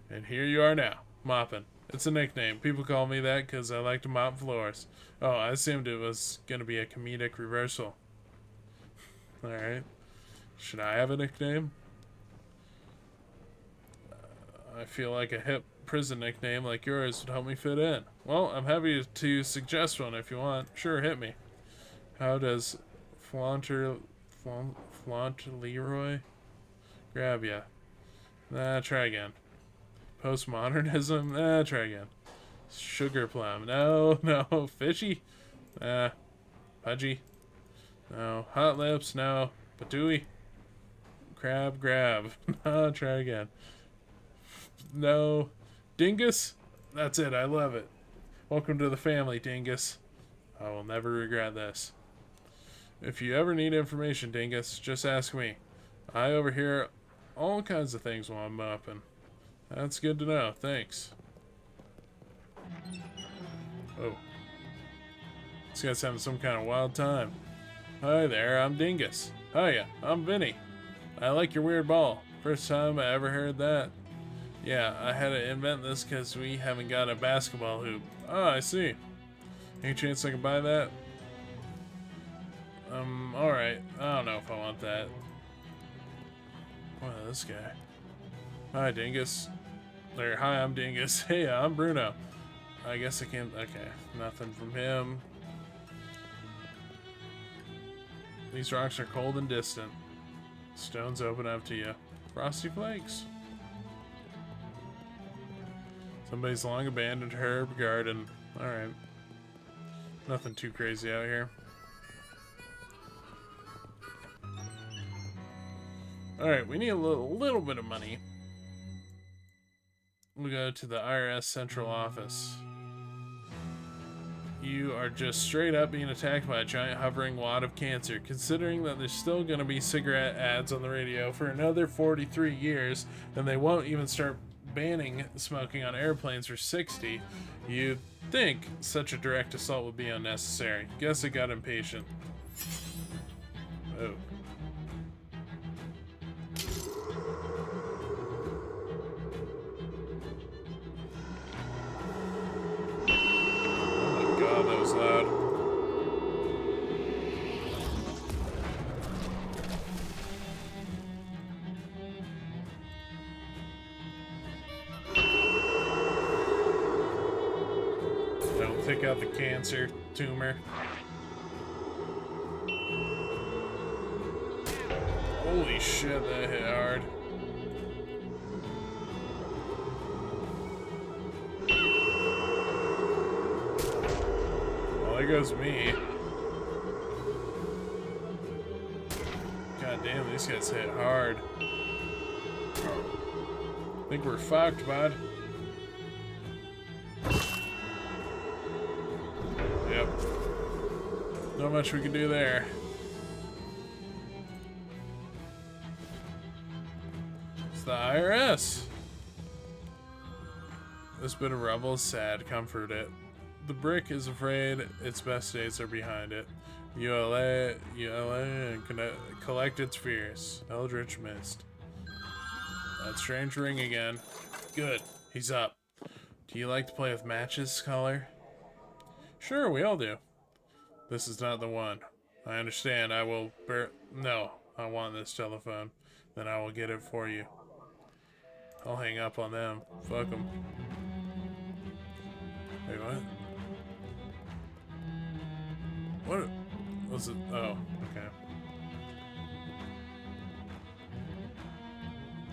[SPEAKER 1] And here you are now, mopping. It's a nickname. People call me that because I like to mop floors. Oh, I assumed it was going to be a comedic reversal. Alright. Should I have a nickname? I feel like a hip prison nickname like yours would help me fit in. Well, I'm happy to suggest one if you want. Sure, hit me. How does Flaunter... Leroy grab ya? Nah, try again. Postmodernism? Nah, try again. Sugar plum? No, no. Fishy? Nah. Pudgy? No. Hot lips? No. Patooey? Crab grab? No, try again. No. Dingus? That's it, I love it. Welcome to the family, Dingus. I will never regret this. If you ever need information, Dingus, just ask me. I overhear all kinds of things while I'm mopping. That's good to know, thanks. Oh. This guy's having some kind of wild time. Hi there, I'm Dingus. Hiya, I'm Vinny. I like your weird ball. First time I ever heard that. Yeah, I had to invent this because we haven't got a basketball hoop. Oh, I see. Any chance I can buy that? Alright. I don't know if I want that. Wow, this guy. Hi, Dingus. There, hi, I'm Dingus. Hey, I'm Bruno. I guess I can't... Okay, nothing from him. These rocks are cold and distant. Stones open up to you. Frosty Flakes. Somebody's long abandoned herb garden. Alright. Nothing too crazy out here. Alright, we need a little bit of money. We'll go to the IRS central office. You are just straight up being attacked by a giant hovering wad of cancer. Considering that there's still going to be cigarette ads on the radio for another 43 years, and they won't even start banning smoking on airplanes for 60, you'd think such a direct assault would be unnecessary. Guess it got impatient. Oh. God, that was loud. That'll take out the cancer tumor. Holy shit, that hit hard. There goes me. God damn, these guys hit hard. I think we're fucked, bud. Yep. Not much we can do there. It's the IRS. This bit of rubble is sad. Comfort it. The brick is afraid its best days are behind it. ULA, and collect its fears. Eldritch Mist. That strange ring again. Good, he's up. Do you like to play with matches, Scholar? Sure, we all do. This is not the one. I understand, I will no, I want this telephone. Then I will get it for you. I'll hang up on them. Fuck them. Wait, what? What was it? Oh, okay.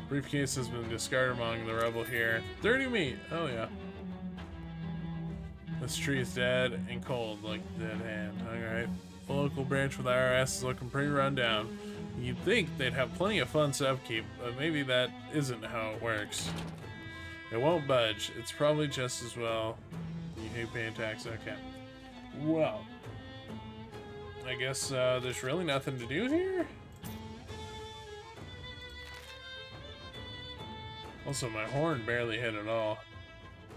[SPEAKER 1] Briefcase has been discarded among the rubble here. Dirty meat! Oh, yeah. This tree is dead and cold like a dead hand. Alright. The local branch with the IRS is looking pretty run down. You'd think they'd have plenty of funds to upkeep, but maybe that isn't how it works. It won't budge. It's probably just as well. You hate paying tax. Okay. Well. I guess there's really nothing to do here. Also, my horn barely hit at all.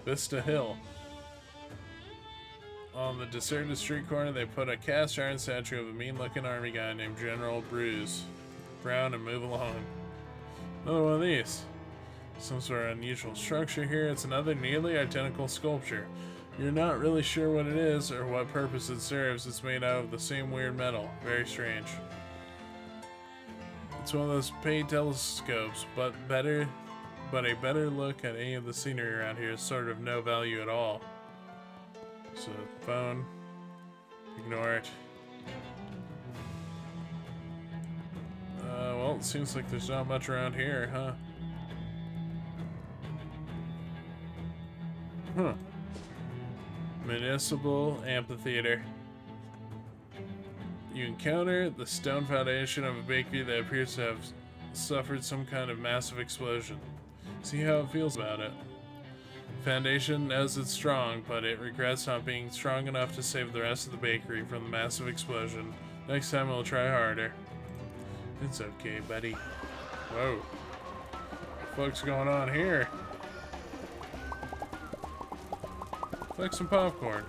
[SPEAKER 1] Vista Hill. On the deserted street corner, they put a cast iron statue of a mean-looking army guy named General Bruce. Brown and move along. Another one of these. Some sort of unusual structure here. It's another nearly identical sculpture. You're not really sure what it is or what purpose it serves. It's made out of the same weird metal. Very strange. It's one of those paid telescopes, but a better look at any of the scenery around here is sort of no value at all. So, phone. Ignore it. Well, it seems like there's not much around here, huh? Huh. Municipal Amphitheater. You encounter the stone foundation of a bakery that appears to have suffered some kind of massive explosion. See how it feels about it. Foundation knows it's strong, but it regrets not being strong enough to save the rest of the bakery from the massive explosion. Next time we'll try harder. It's okay, buddy. Whoa. What the fuck's going on here? Like some popcorn.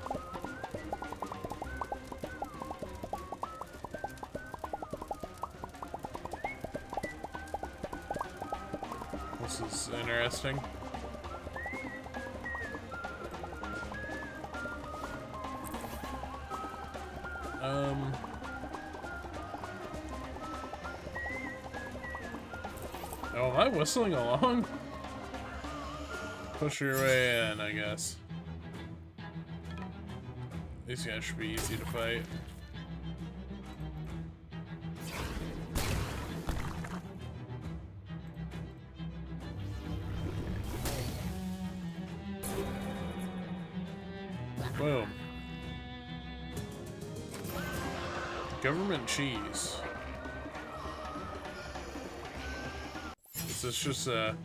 [SPEAKER 1] This is interesting. Oh, am I whistling along? Push your way in, I guess. These guys should be easy to fight. Boom. Government cheese. Is this just a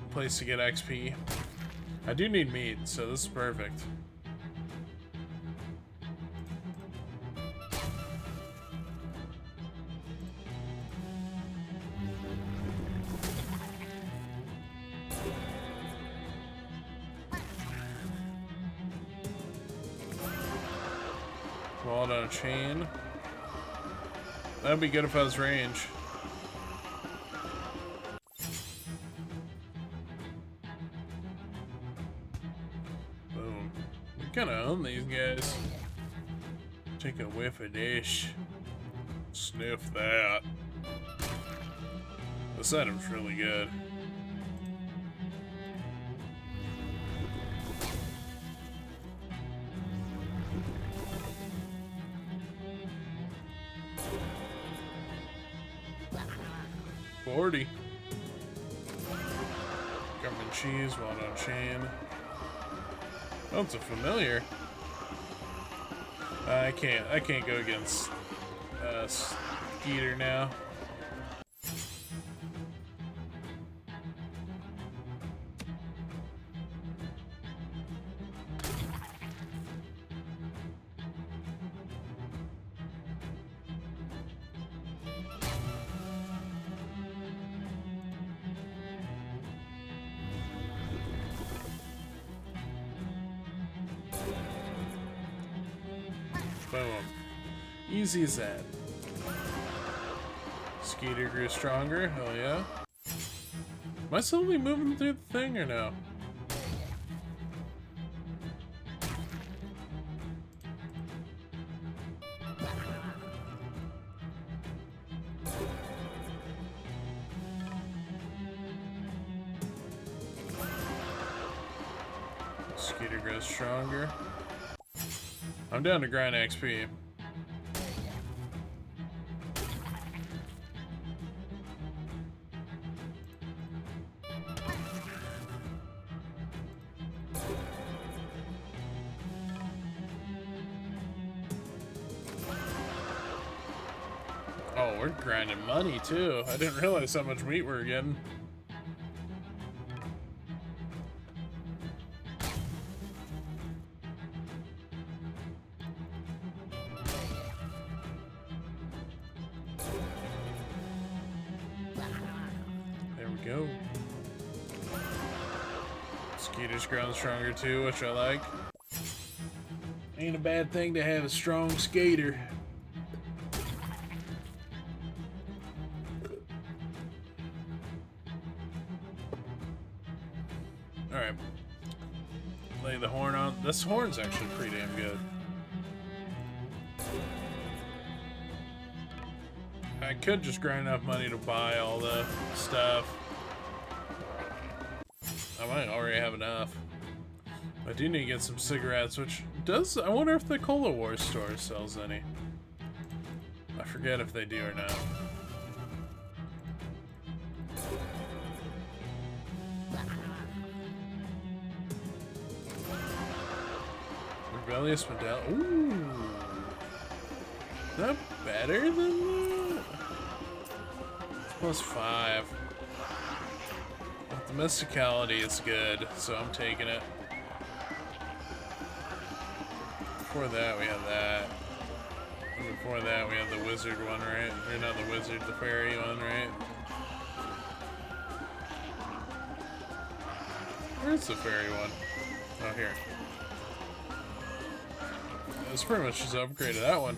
[SPEAKER 1] place to get XP? I do need meat, so this is perfect. Walled on a chain. That'd be good if I was range. Boom. We kinda own these guys. Take a whiff of this. Sniff that. This item's really good. Government cheese, one on chain. Oh, it's a familiar. I can't go against Skeeter now. Boom. Easy as that. Skeeter grew stronger. Hell yeah. Am I slowly moving through the thing or no? Skeeter grows stronger. I'm down to grind XP. Oh, we're grinding money too. I didn't realize how much meat we're getting. Go. Skeeter's growing stronger too, which I like. Ain't a bad thing to have a strong skater. Alright. Lay the horn on. This horn's actually pretty damn good. I could just grind enough money to buy all the stuff. I might already have enough. I do need to get some cigarettes, which does... I wonder if the Cola Wars store sells any. I forget if they do or not. Rebellious Medell. Ooh. Is that better than that? +5. Domesticality is good, so I'm taking it. Before that, we have that. And before that, we have the wizard one, right? Or not the wizard, the fairy one, right? Where's the fairy one? Oh, here. It's pretty much just upgraded that one.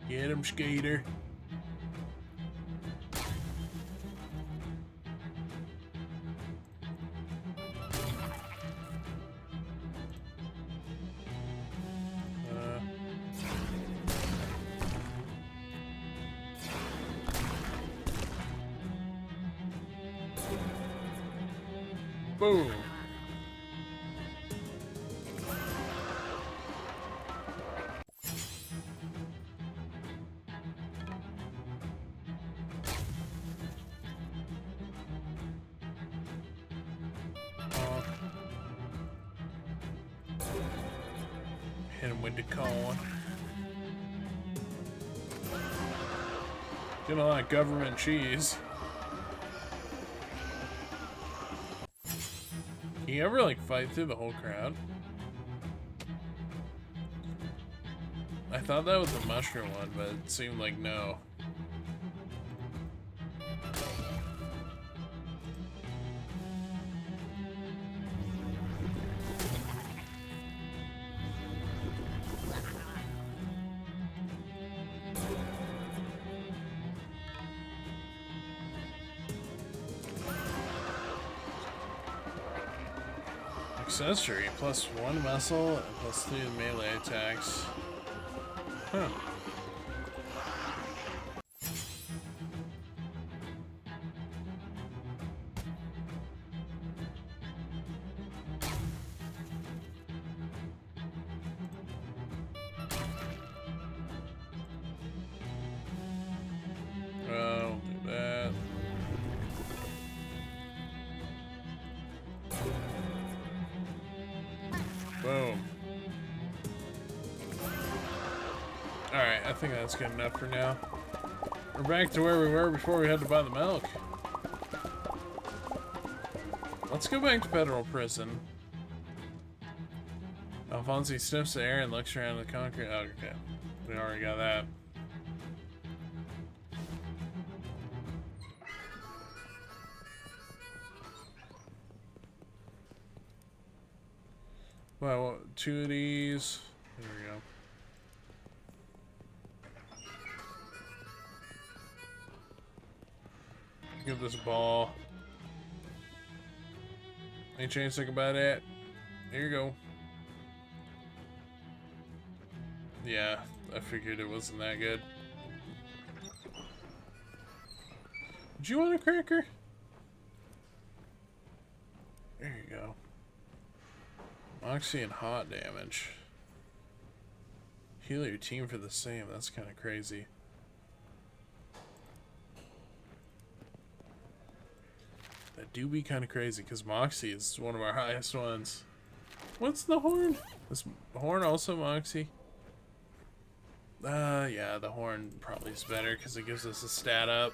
[SPEAKER 1] Get him, skater. Boom. Hit him with the cone. Getting a lot of government cheese. Can you ever, like, fight through the whole crowd? I thought that was the mushroom one, but it seemed like no. Accessory, +1 muscle and +3 melee attacks. Huh. I'll do that. Boom. Alright, I think that's good enough for now. We're back to where we were before we had to buy the milk. Let's go back to federal prison. Alfonsi sniffs the air and looks around the concrete. Oh, okay. We already got that. Well, 2 of these. There we go. Give this ball. Any chance think about it? Here you go. Yeah, I figured it wasn't that good. Did you want a cracker? There you go. Moxie and hot damage. Heal your team for the same. That's kind of crazy. That do be kind of crazy because Moxie is one of our highest ones. What's the horn? Is horn also Moxie? Yeah, the horn probably is better because it gives us a stat up.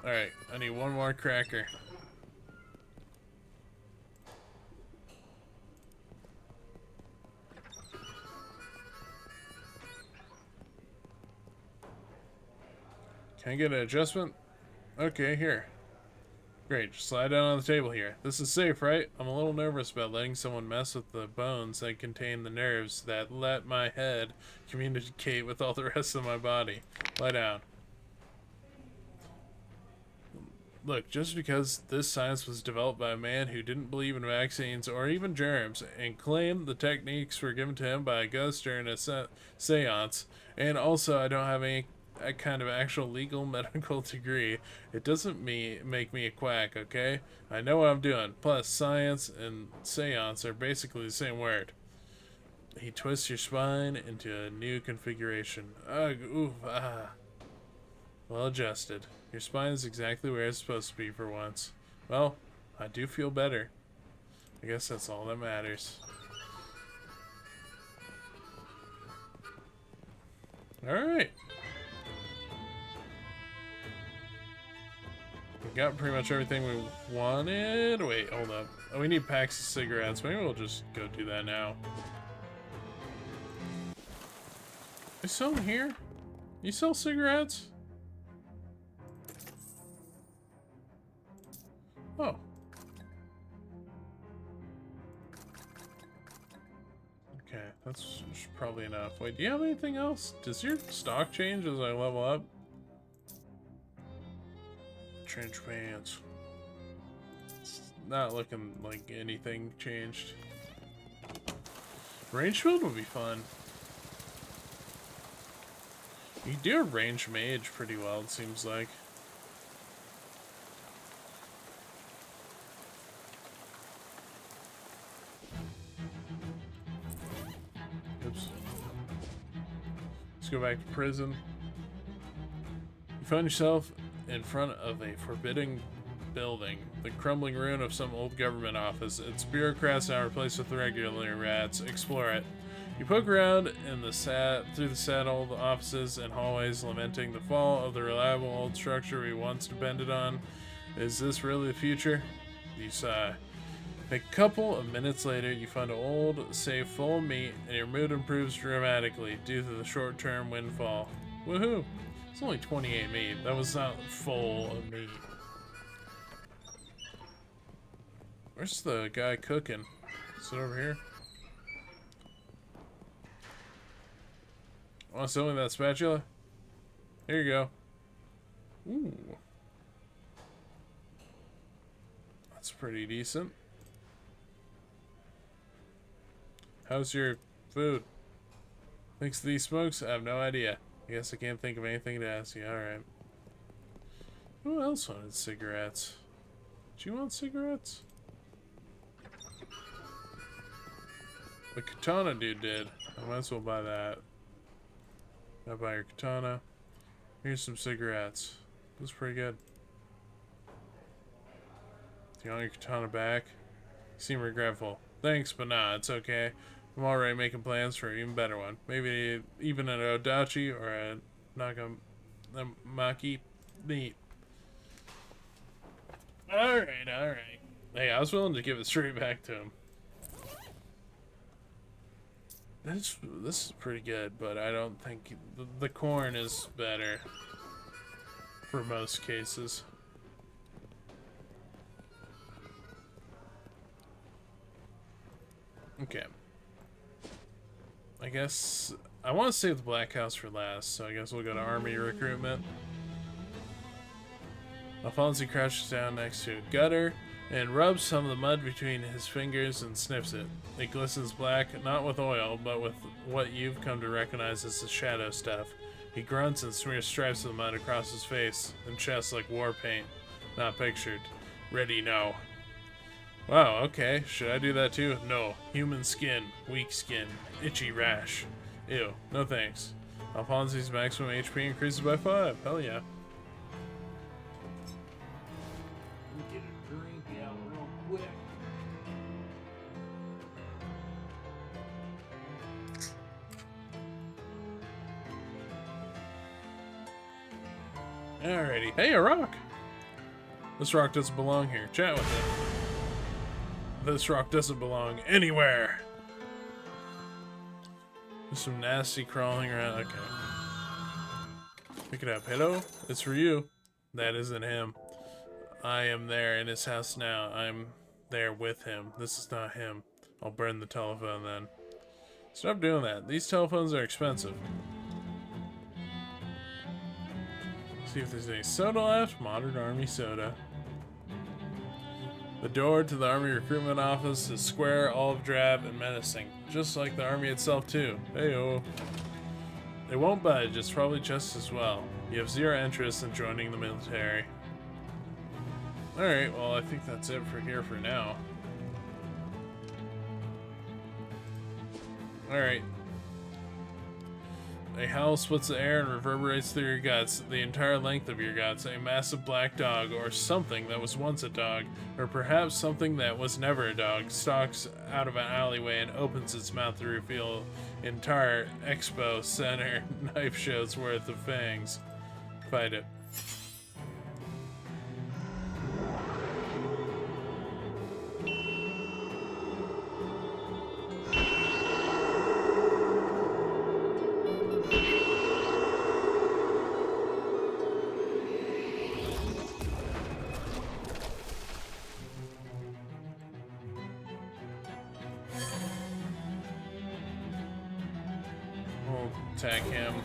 [SPEAKER 1] Alright, I need one more cracker. Can I get an adjustment? Okay, here. Great, just slide down on the table here. This is safe, right? I'm a little nervous about letting someone mess with the bones that contain the nerves that let my head communicate with all the rest of my body. Lie down. Look, just because this science was developed by a man who didn't believe in vaccines or even germs and claimed the techniques were given to him by a ghost during a seance, and also I don't have any a kind of actual legal medical degree, it doesn't make me a quack, okay? I know what I'm doing. Plus, science and seance are basically the same word. He twists your spine into a new configuration. Ugh, oof, ah. Well adjusted. Your spine is exactly where it's supposed to be for once. Well, I do feel better. I guess that's all that matters. Alright. We got pretty much everything we wanted. Wait, hold up. Oh, we need packs of cigarettes. Maybe we'll just go do that now. Is someone here? You sell cigarettes? Oh. Okay, that's probably enough. Wait, do you have anything else? Does your stock change as I level up? Trench pants. It's not looking like anything changed. Range shield would be fun. You do a range mage pretty well, it seems like. Oops. Let's go back to prison. You find yourself in front of a forbidding building, the crumbling ruin of some old government office. Its bureaucrats now replaced with regular rats. Explore it. You poke around in the through the sad old offices and hallways, lamenting the fall of the reliable old structure we once depended on. Is this really the future? You sigh. A couple of minutes later, you find an old safe full of meat, and your mood improves dramatically due to the short-term windfall. Woohoo! It's only 28 meat. That was not full of meat. Where's the guy cooking? Is it over here? Want to sell me that spatula? Here you go. Ooh. That's pretty decent. How's your food? Thanks to these smokes? I have no idea. I guess I can't think of anything to ask you. Alright. Who else wanted cigarettes? Do you want cigarettes? The katana dude did. I might as well buy that. I'll buy your katana. Here's some cigarettes. That's pretty good. Do you want your katana back? You seem regretful. Thanks, but nah, it's okay. I'm already making plans for an even better one. Maybe even an odachi or a nagamaki meat. Alright, alright. Hey, I was willing to give it straight back to him. This is pretty good, but I don't think the corn is better for most cases. Okay. I guess I want to save the Black House for last, so I guess we'll go to army recruitment. Alfonso crouches down next to a gutter and rubs some of the mud between his fingers and sniffs it. It glistens black, not with oil, but with what you've come to recognize as the shadow stuff. He grunts and smears stripes of the mud across his face and chest like war paint. Not pictured. Ready now. Wow, okay. Should I do that too? No. Human skin. Weak skin. Itchy rash. Ew. No thanks. Alfonso's maximum HP increases by 5. Hell yeah.
[SPEAKER 2] Get a drink out real quick.
[SPEAKER 1] Alrighty. Hey, a rock! This rock doesn't belong here. Chat with it. This rock doesn't belong anywhere. There's some nasty crawling around. Okay. Pick it up. Hello? It's for you. That isn't him. I am there in his house now. I'm there with him. This is not him. I'll burn the telephone then. Stop doing that. These telephones are expensive. See if there's any soda left. Modern Army soda. The door to the Army recruitment office is square, olive drab, and menacing. Just like the Army itself, too. Heyo. It won't budge, it's probably just as well. You have zero interest in joining the military. Alright, well, I think that's it for here for now. Alright. A howl splits the air and reverberates through your guts, the entire length of your guts. A massive black dog, or something that was once a dog, or perhaps something that was never a dog, stalks out of an alleyway and opens its mouth to reveal entire expo center knife show's worth of fangs. Fight it. We'll attack him.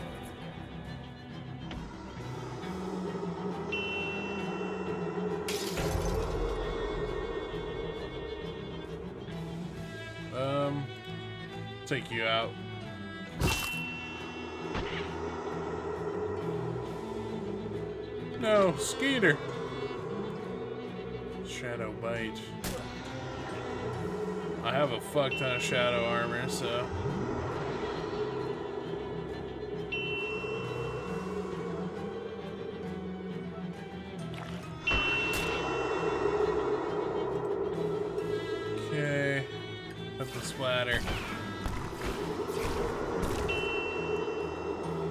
[SPEAKER 1] Take you out. No, Skeeter. Shadow bite. I have a fuck ton of shadow armor, so. Okay. Put the splatter.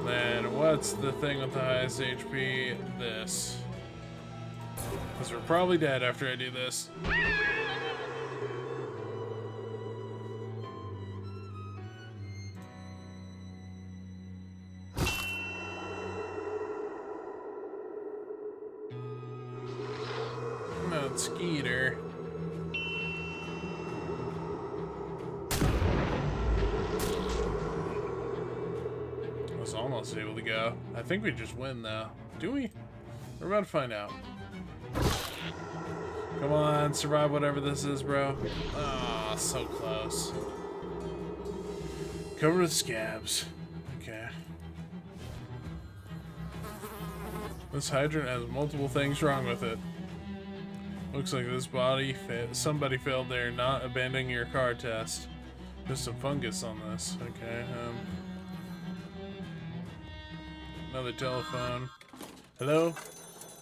[SPEAKER 1] Then what's the thing with the highest HP? This. Because we're probably dead after I do this. No, it's Skeeter. Almost able to go. I think we just win though. Do we? We're about to find out. Come on, survive whatever this is, bro. Ah, so close. Covered with scabs. Okay. This hydrant has multiple things wrong with it. Looks like this body somebody failed their not abandoning your car test. There's some fungus on this. Okay. Another telephone. Hello?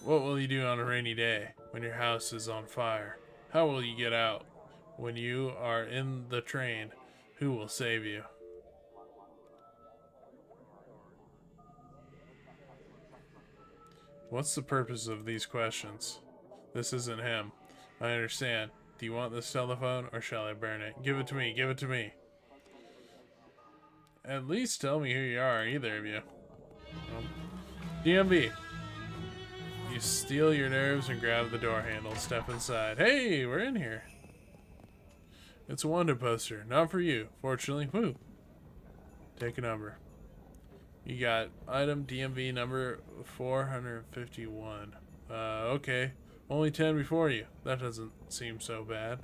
[SPEAKER 1] What will you do on a rainy day when your house is on fire? How will you get out? When you are in the train, who will save you? What's the purpose of these questions? This isn't him. I understand. Do you want this telephone or shall I burn it? Give it to me. Give it to me. At least tell me who you are, either of you. DMV. You steal your nerves and grab the door handle. Step inside. Hey, we're in here. It's a wanted poster. Not for you, fortunately. Woo. Take a number. You got item DMV number 451. Okay. Only 10 before you. That doesn't seem so bad.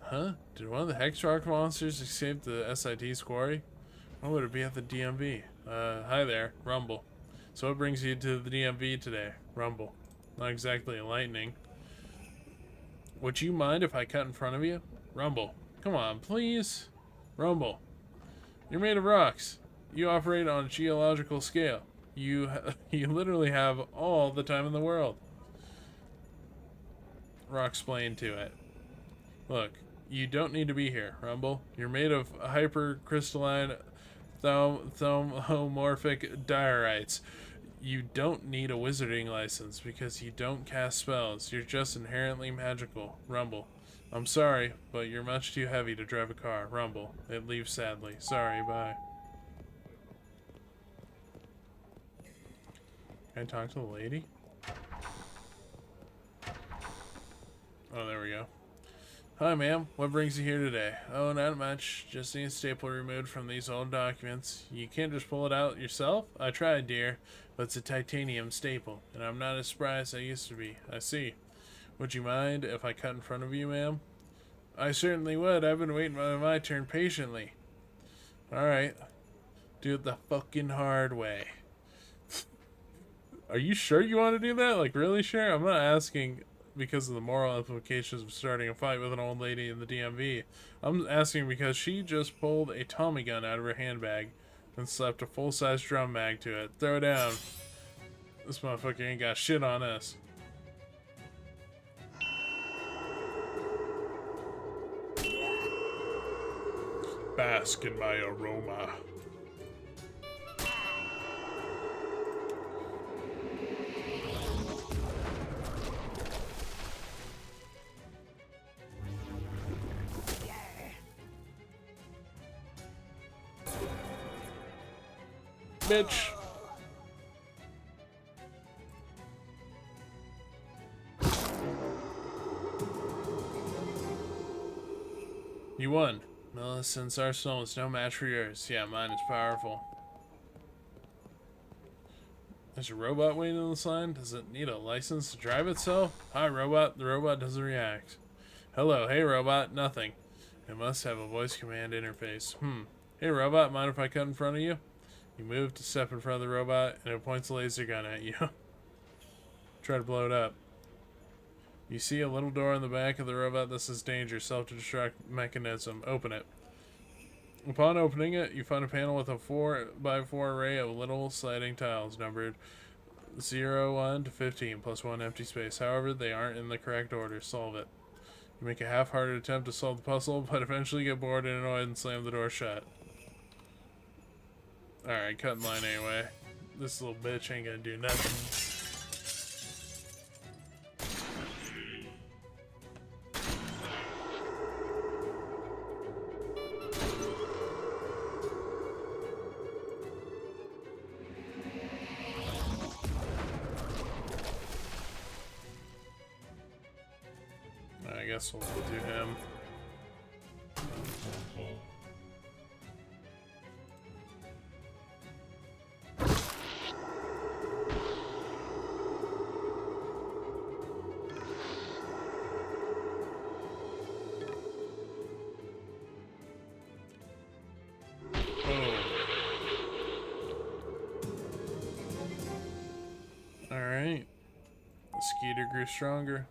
[SPEAKER 1] Huh? Did one of the Hex Rock monsters escape the SIT's quarry? Why would it be at the DMV? Hi there, Rumble. So what brings you to the DMV today? Rumble. Not exactly enlightening. Would you mind if I cut in front of you? Rumble. Come on, please. Rumble. You're made of rocks. You operate on a geological scale. You literally have all the time in the world. Rock-splained to it. Look. You don't need to be here, Rumble. You're made of hypercrystalline thauomorphic diorites. You don't need a wizarding license because you don't cast spells. You're just inherently magical, Rumble. I'm sorry, but you're much too heavy to drive a car, Rumble. It leaves sadly. Sorry, bye. Can I talk to the lady? Oh, there we go. Hi, ma'am. What brings you here today? Oh, not much. Just need a staple removed from these old documents. You can't just pull it out yourself? I tried, dear, but it's a titanium staple, and I'm not as spry as I used to be. I see. Would you mind if I cut in front of you, ma'am? I certainly would. I've been waiting my turn patiently. Alright. Do it the fucking hard way. Are you sure you want to do that? Like, really sure? I'm not asking because of the moral implications of starting a fight with an old lady in the DMV. I'm asking because she just pulled a Tommy gun out of her handbag and slapped a full-size drum mag to it. Throw down. This motherfucker ain't got shit on us. Bask in my aroma. Bitch. You won. Millicent's arsenal is no match for yours. Yeah, mine is powerful. There's a robot waiting on this line. Does it need a license to drive itself? Hi, robot. The robot doesn't react. Hello. Hey, robot. Nothing. It must have a voice command interface. Hey, robot. Mind if I cut in front of you? You move to step in front of the robot, and it points a laser gun at you. Try to blow it up. You see a little door on the back of the robot that says danger, self-destruct mechanism. Open it. Upon opening it, you find a panel with a 4x4 array of little sliding tiles numbered 0, 1 to 15 plus 1 empty space. However, they aren't in the correct order. Solve it. You make a half-hearted attempt to solve the puzzle, but eventually get bored and annoyed and slam the door shut. Alright, cut in line anyway. This little bitch ain't gonna do nothing. I guess we'll do him. Alright. The skeeter grew stronger.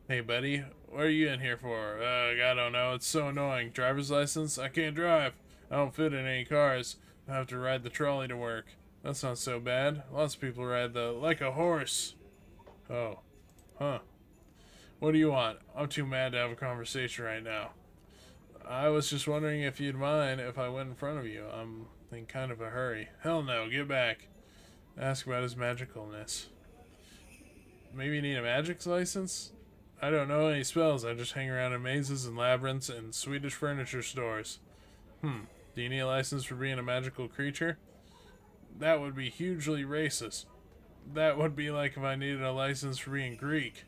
[SPEAKER 1] Hey, buddy, what are you in here for? I don't know. It's so annoying. Driver's license? I can't drive. I don't fit in any cars. I have to ride the trolley to work. That's not so bad. Lots of people ride like a horse. Oh. Huh. What do you want? I'm too mad to have a conversation right now. I was just wondering if you'd mind if I went in front of you. I'm in kind of a hurry. Hell no, get back. Ask about his magicalness. Maybe you need a magic's license? I don't know any spells. I just hang around in mazes and labyrinths and Swedish furniture stores. Do you need a license for being a magical creature? That would be hugely racist. That would be like if I needed a license for being Greek.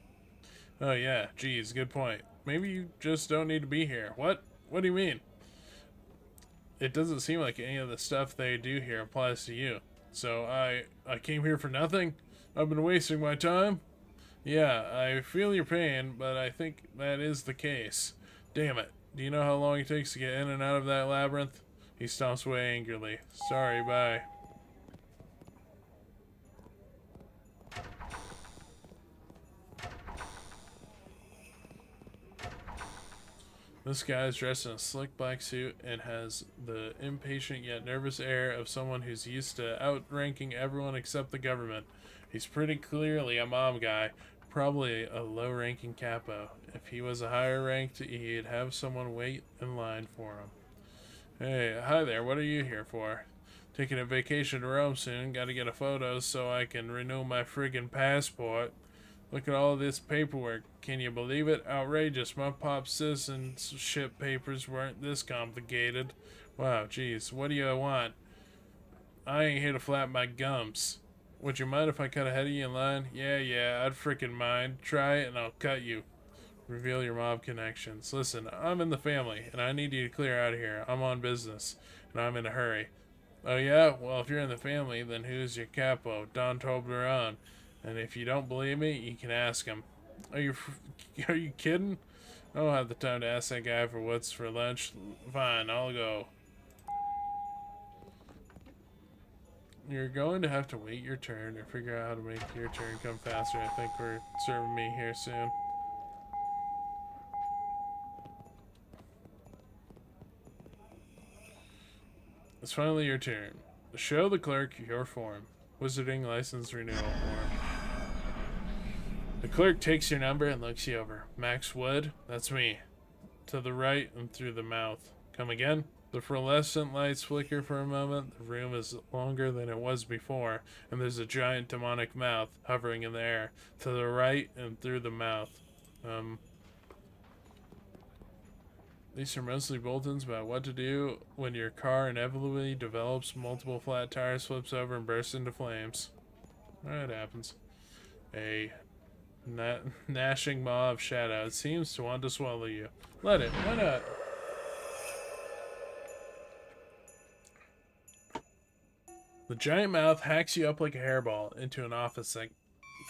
[SPEAKER 1] Oh yeah, geez, good point. Maybe you just don't need to be here. What? What do you mean? It doesn't seem like any of the stuff they do here applies to you. So I came here for nothing? I've been wasting my time? Yeah, I feel your pain, but I think that is the case. Damn it. Do you know how long it takes to get in and out of that labyrinth? He stomps away angrily. Sorry, bye. This guy is dressed in a slick black suit and has the impatient yet nervous air of someone who's used to outranking everyone except the government. He's pretty clearly a mob guy, probably a low-ranking capo. If he was a higher ranked, he'd have someone wait in line for him. Hey, hi there, what are you here for? Taking a vacation to Rome soon, gotta get a photo so I can renew my friggin' passport. Look at all this paperwork. Can you believe it? Outrageous. My pop's citizenship papers weren't this complicated. Wow, geez. What do you want? I ain't here to flap my gums. Would you mind if I cut ahead of you in line? Yeah, I'd frickin' mind. Try it and I'll cut you. Reveal your mob connections. Listen, I'm in the family, and I need you to clear out of here. I'm on business, and I'm in a hurry. Oh yeah? Well, if you're in the family, then who's your capo? Don Toblerone. And if you don't believe me, you can ask him. Are you are you kidding? I don't have the time to ask that guy for what's for lunch. Fine, I'll go. You're going to have to wait your turn or figure out how to make your turn come faster. I think we're serving me here soon. It's finally your turn. Show the clerk your form. Wizarding license renewal form. The clerk takes your number and looks you over. Max Wood, that's me. To the right and through the mouth. Come again? The fluorescent lights flicker for a moment. The room is longer than it was before, and there's a giant demonic mouth hovering in the air. To the right and through the mouth. These are mostly bulletins about what to do when your car inevitably develops multiple flat tires, flips over, and bursts into flames. That happens. A gnashing maw of shadow. It seems to want to swallow you. Let it. Why not? The giant mouth hacks you up like a hairball into an office that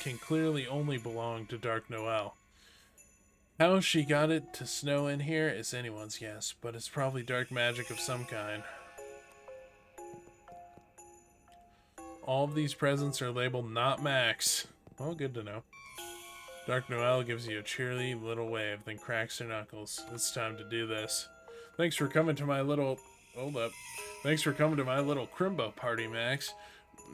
[SPEAKER 1] can clearly only belong to Dark Noel. How she got it to snow in here is anyone's guess, but it's probably dark magic of some kind. All of these presents are labeled not Max. Well, good to know. Dark Noel gives you a cheery little wave, then cracks her knuckles. It's time to do this. Thanks for coming to my little... Hold up. Thanks for coming to my little Crimbo party, Max.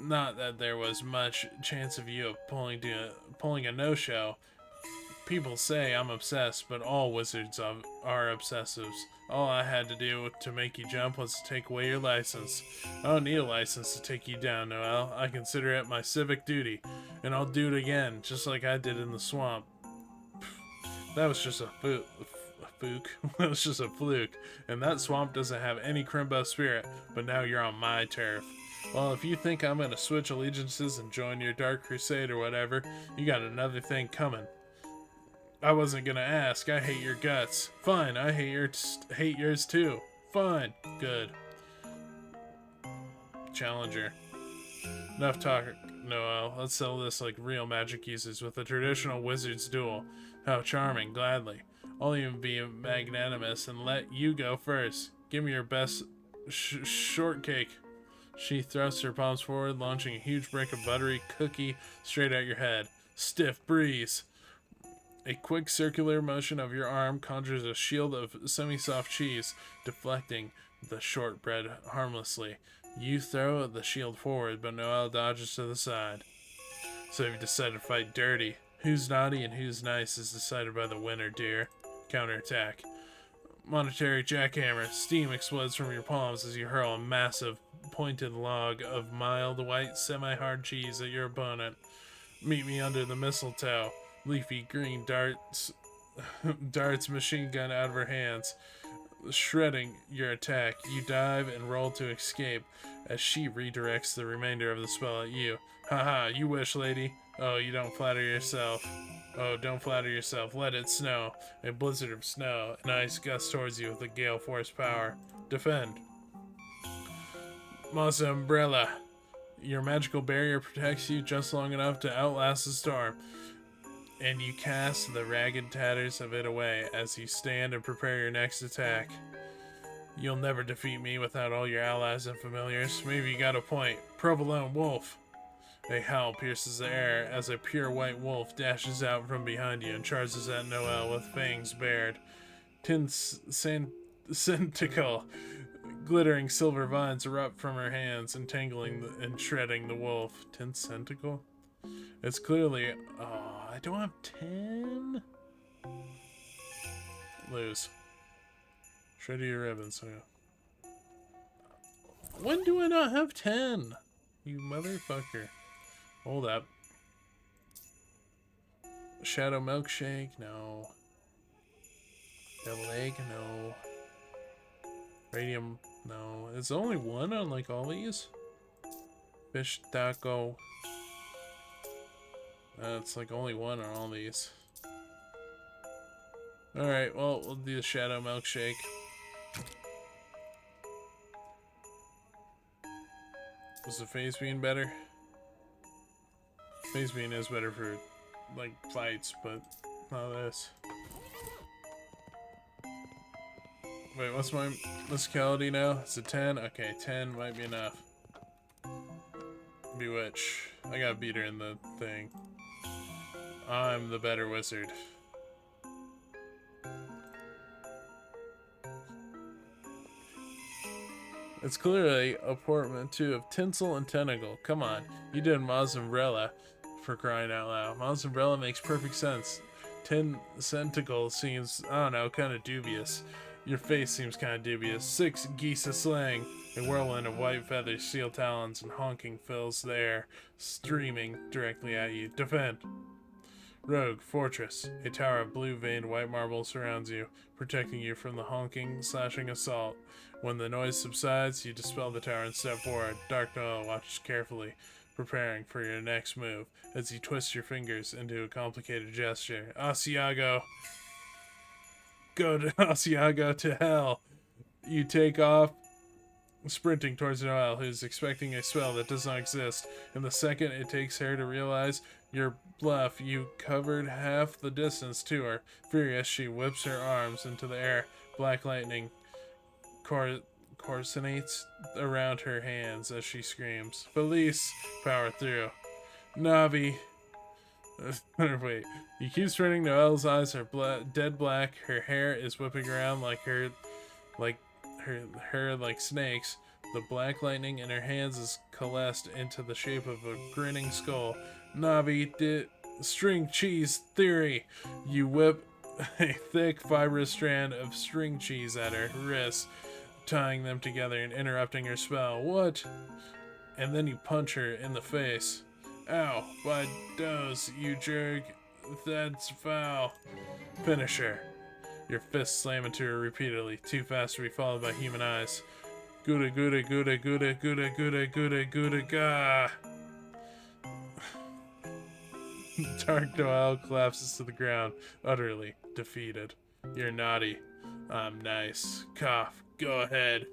[SPEAKER 1] Not that there was much chance of you pulling a no-show. People say I'm obsessed, but all wizards are obsessives. All I had to do to make you jump was to take away your license. I don't need a license to take you down, Noel. I consider it my civic duty, and I'll do it again, just like I did in the swamp. That was just a fluke. That was just a fluke, and that swamp doesn't have any Crimbo spirit, but now you're on my turf. Well, if you think I'm gonna switch allegiances and join your Dark Crusade or whatever, you got another thing coming. I wasn't gonna ask. I hate your guts. Fine, I hate yours too. Fine. Good. Challenger. Enough talk, Noel. Let's settle this like real magic users with a traditional wizard's duel. How charming. Gladly. I'll even be magnanimous and let you go first. Give me your best shortcake. She thrusts her palms forward, launching a huge brick of buttery cookie straight at your head. Stiff breeze. A quick circular motion of your arm conjures a shield of semi-soft cheese, deflecting the shortbread harmlessly. You throw the shield forward, but Noel dodges to the side. So you've decided to fight dirty. Who's naughty and who's nice is decided by the winner, dear. Counterattack. Monetary jackhammer. Steam explodes from your palms as you hurl a massive, pointed log of mild, white, semi-hard cheese at your opponent. Meet me under the mistletoe. Leafy green darts machine gun out of her hands, shredding your attack. You dive and roll to escape as she redirects the remainder of the spell at you. Haha, you wish, lady. Oh, you don't flatter yourself. Oh, don't flatter yourself. Let it snow. A blizzard of snow. An ice gusts towards you with a gale force power. Defend. Masa Umbrella. Your magical barrier protects you just long enough to outlast the storm, and you cast the ragged tatters of it away as you stand and prepare your next attack. You'll never defeat me without all your allies and familiars. Maybe you got a point. Provolone Wolf. A howl pierces the air as a pure white wolf dashes out from behind you and charges at Noel with fangs bared. Tentacle. Glittering silver vines erupt from her hands, entangling and shredding the wolf. Tentacle? It's clearly... Oh, I don't have 10? Lose. Shred your ribbons. Okay. When do I not have 10? You motherfucker. Hold up. Shadow milkshake? No. Devil egg? No. Radium? No. It's only one on like all these? Fish taco. It's like only one on all these. Alright, well, we'll do the Shadow Milkshake. Was the Phase Bean better? Phase Bean is better for, like, fights, but not this. Wait, what's my musicality now? It's a 10? Okay, 10 might be enough. Bewitch. I got beat her in the thing. I'm the better wizard. It's clearly a portmanteau of tinsel and tentacle. Come on, you did Ma's umbrella, for crying out loud. Ma's umbrella makes perfect sense. Tentacle seems, I don't know, kind of dubious. Your face seems kind of dubious. 6 geese a slang. A whirlwind of white feathers, steel talons, and honking fills the air, streaming directly at you. Defend. Rogue, fortress. A tower of blue-veined white marble surrounds you, protecting you from the honking, slashing assault. When the noise subsides, you dispel the tower and step forward. Dark Noel watches carefully, preparing for your next move, as you twist your fingers into a complicated gesture. Asiago! Go to Asiago to hell! You take off, sprinting towards Noelle, who's expecting a spell that does not exist. In the second it takes her to realize your bluff, you covered half the distance to her. Furious, she whips her arms into the air. Black lightning corsinates around her hands as she screams. Felice! Power through. Navi! Wait. You keep sprinting. Noelle's eyes are dead black. Her hair is whipping around like snakes. The black lightning in her hands is coalesced into the shape of a grinning skull. Navi, string cheese theory. You whip a thick, fibrous strand of string cheese at her wrists, tying them together and interrupting her spell. What? And then you punch her in the face. Ow, by doze, you jerk. That's foul. Finish her. Your fists slam into her repeatedly, too fast to be followed by human eyes. Gouda gouda gouda gouda gouda gouda gouda gouda ga. Dark Noel collapses to the ground, utterly defeated. You're naughty. I'm nice. Cough. Go ahead.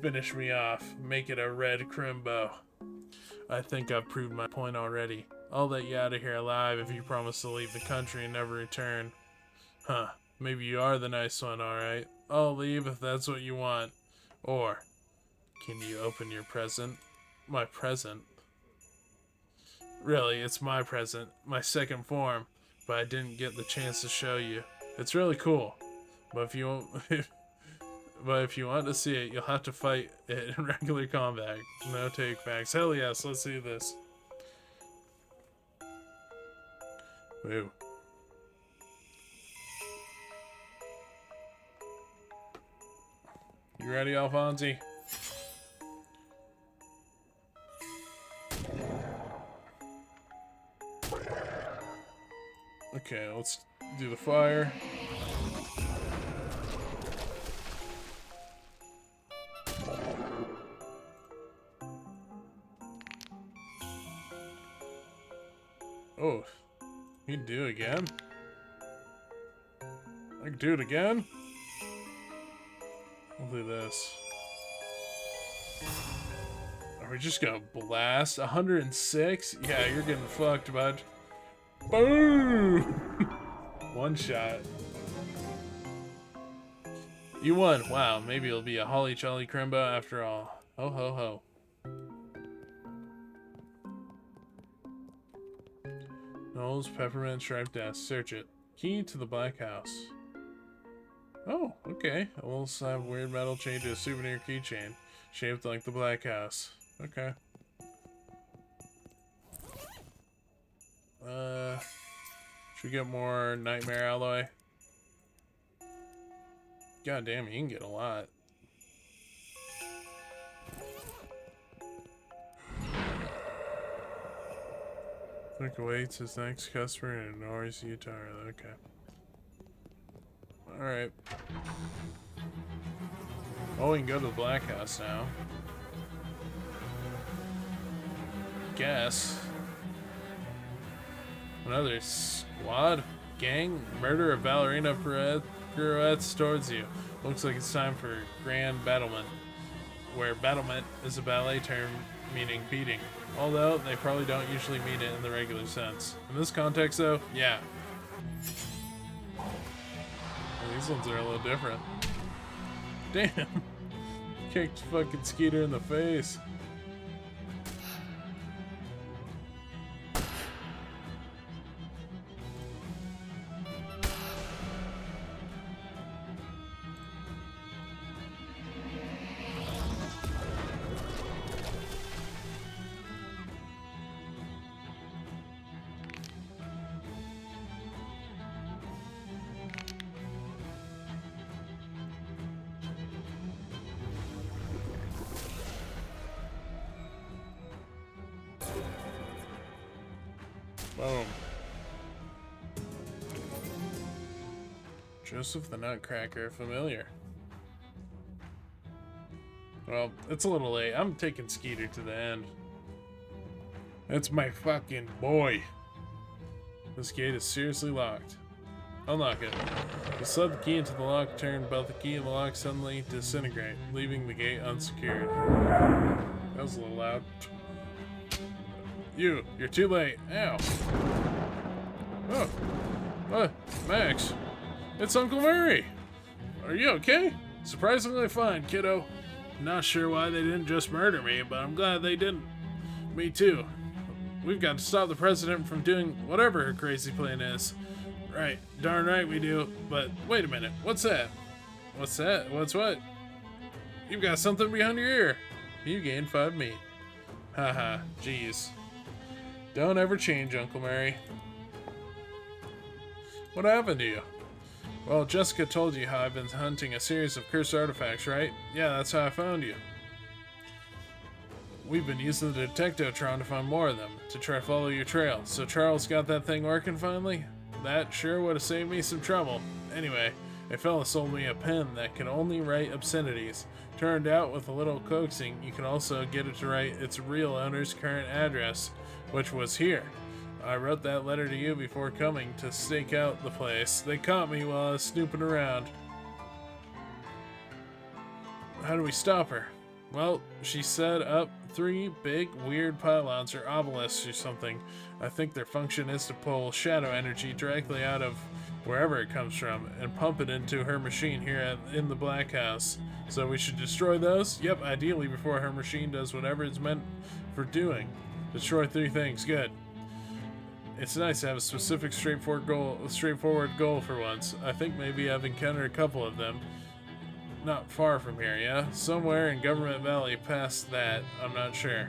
[SPEAKER 1] Finish me off. Make it a red crimbo. I think I've proved my point already. I'll let you out of here alive if you promise to leave the country and never return. Huh. Maybe you are the nice one, alright. I'll leave if that's what you want. Or, can you open your present? My present? Really, it's my present. My second form. But I didn't get the chance to show you. It's really cool. But if you want to see it, you'll have to fight it in regular combat. No take backs. Hell yes, let's see this. Woo. You ready, Alfonsi? Okay, let's do the fire. Oh, you can do it again? I can do it again? We'll do this. Are we just gonna blast? 106? Yeah, you're getting fucked, bud. Boom! One shot. You won. Wow, maybe it'll be a holly jolly crimbo after all. Ho ho ho. Knowles peppermint striped desk. Search it. Key to the black house. Oh, okay. A little slab of weird metal chain to a souvenir keychain, shaped like the black house. Okay. Should we get more nightmare alloy? God damn, you can get a lot. Luke awaits his next customer and ignores you entirely. Okay. Alright. Oh, we can go to the Black House now. Guess. Another squad? Gang? Murder of Ballerina Perez? pirouettes towards you. Looks like it's time for grand battlement, where battlement is a ballet term meaning beating. Although they probably don't usually mean it in the regular sense. In this context though, yeah. Well, these ones are a little different. Damn. Kicked fucking Skeeter in the face. Boom. Joseph the Nutcracker, familiar. Well, it's a little late. I'm taking Skeeter to the end. That's my fucking boy. This gate is seriously locked. Unlock it. You slid the key into the lock, turn both the key and the lock suddenly disintegrate, leaving the gate unsecured. That was a little loud. You're too late. Ow. Oh, Max. It's Uncle Murray. Are you okay? Surprisingly fine, kiddo. Not sure why they didn't just murder me, but I'm glad they didn't. Me too. We've got to stop the president from doing whatever her crazy plan is. Right, darn right we do. But wait a minute, what's that? What's that? What's what? You've got something behind your ear. You gained 5 meat. Haha, jeez. Don't ever change, Uncle Mary. What happened to you? Well, Jessica told you how I've been hunting a series of cursed artifacts, right? Yeah, that's how I found you. We've been using the Detectotron to find more of them, to try to follow your trail. So Charles got that thing working finally? That sure would have saved me some trouble. Anyway, a fella sold me a pen that can only write obscenities. Turned out, with a little coaxing, you can also get it to write its real owner's current address, which was here. I wrote that letter to you before coming to stake out the place. They caught me while I was snooping around. How do we stop her? Well, she set up 3 big, weird pylons or obelisks or something. I think their function is to pull shadow energy directly out of wherever it comes from and pump it into her machine here in the Black House. So we should destroy those? Yep, ideally before her machine does whatever it's meant for doing. Destroy 3 things. Good. It's nice to have a specific, straightforward goal for once. I think maybe I've encountered a couple of them. Not far from here, yeah? Somewhere in Government Valley past that. I'm not sure.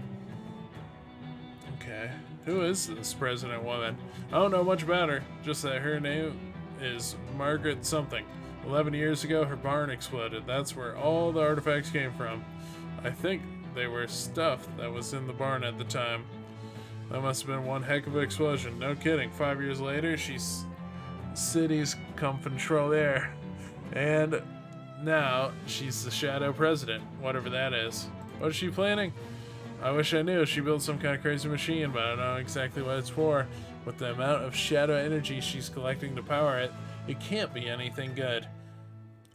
[SPEAKER 1] Okay. Who is this president woman? I don't know much about her. Just that her name is Margaret something. 11 years ago, her barn exploded. That's where all the artifacts came from. I think they were stuff that was in the barn at the time. That must have been one heck of an explosion. No kidding. 5 years later, cities come control there. And now she's the shadow president, whatever that is. What's she planning? I wish I knew. She built some kind of crazy machine, but I don't know exactly what it's for. With the amount of shadow energy she's collecting to power it, it can't be anything good.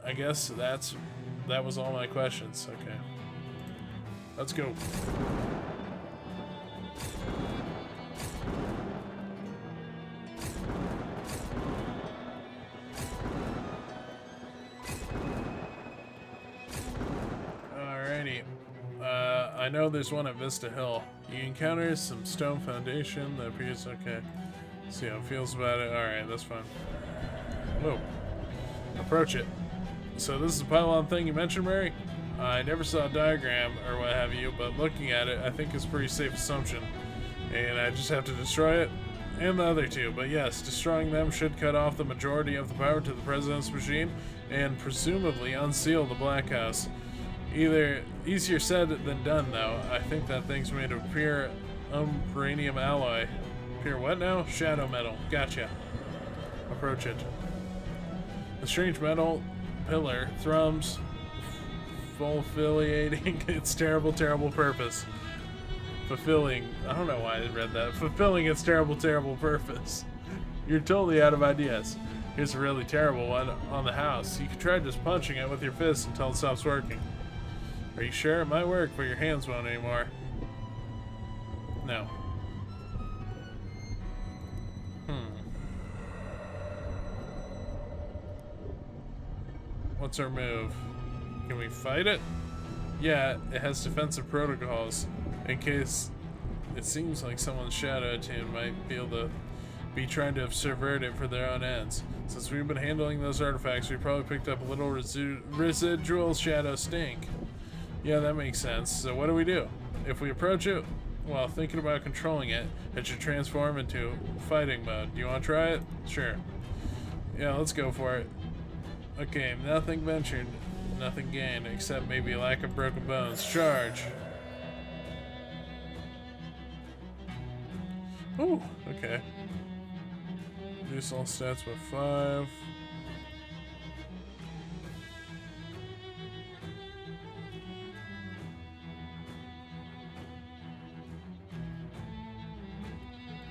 [SPEAKER 1] I guess that was all my questions. Okay. Let's go. I know there's one at Vista Hill. You encounter some stone foundation that appears okay. See how it feels about it. Alright, that's fine. Whoa. Approach it. So this is the pylon thing you mentioned, Mary? I never saw a diagram or what have you, but looking at it, I think it's a pretty safe assumption. And I just have to destroy it and the other 2. But yes, destroying them should cut off the majority of the power to the president's machine and presumably unseal the Black House. Either easier said than done, though. I think that thing's made of pure uranium alloy. Pure what now? Shadow metal. Gotcha. Approach it. The strange metal pillar thrums, fulfilling its terrible, terrible purpose. Fulfilling. I don't know why I read that. Fulfilling its terrible, terrible purpose. You're totally out of ideas. Here's a really terrible one on the house. You can try just punching it with your fist until it stops working. Are you sure? It might work, but your hands won't anymore. No. What's our move? Can we fight it? Yeah, it has defensive protocols. In case it seems like someone's shadow team might be able to be trying to subvert it for their own ends. Since we've been handling those artifacts, we probably picked up a little residual shadow stink. Yeah, that makes sense. So what do we do? If we approach it while thinking about controlling it, it should transform into fighting mode. Do you want to try it? Sure. Yeah, let's go for it. Okay, nothing ventured, nothing gained, except maybe a lack of broken bones. Charge! Ooh, okay. Reduce all stats by 5.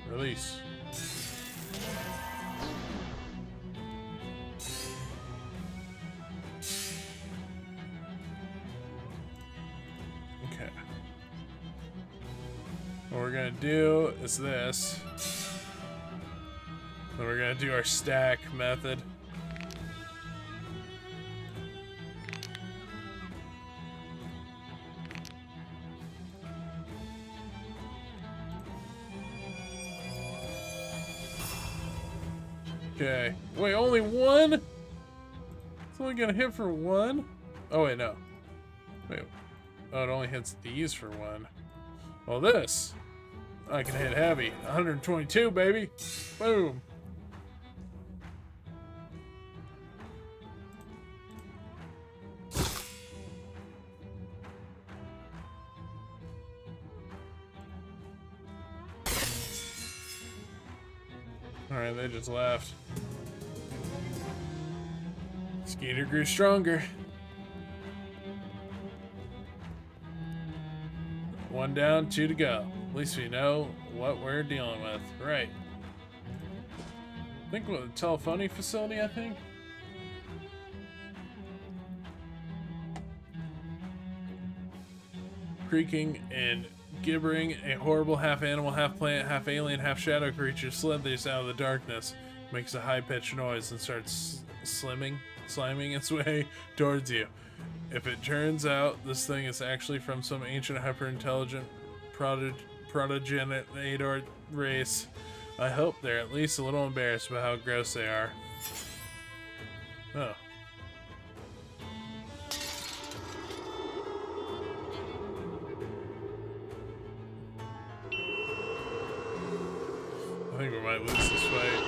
[SPEAKER 1] Release. Okay. What we're gonna do is this. Then we're gonna do our stack method. Okay. Wait, only one? It's only gonna hit for one? Oh, wait, no. Wait. Oh, it only hits these for one. Well, this. I can hit heavy. 122, baby. Boom. Alright, they just left. Skeeter grew stronger. One down, 2 to go. At least we know what we're dealing with. Right. I think with a telephony facility, I think. Creaking and gibbering, a horrible half-animal, half-plant, half-alien, half-shadow creature slithers out of the darkness, makes a high-pitched noise, and starts sliming its way towards you. If it turns out this thing is actually from some ancient hyper-intelligent progenitor race, I hope they're at least a little embarrassed about how gross they are. Oh. I think we might lose this fight.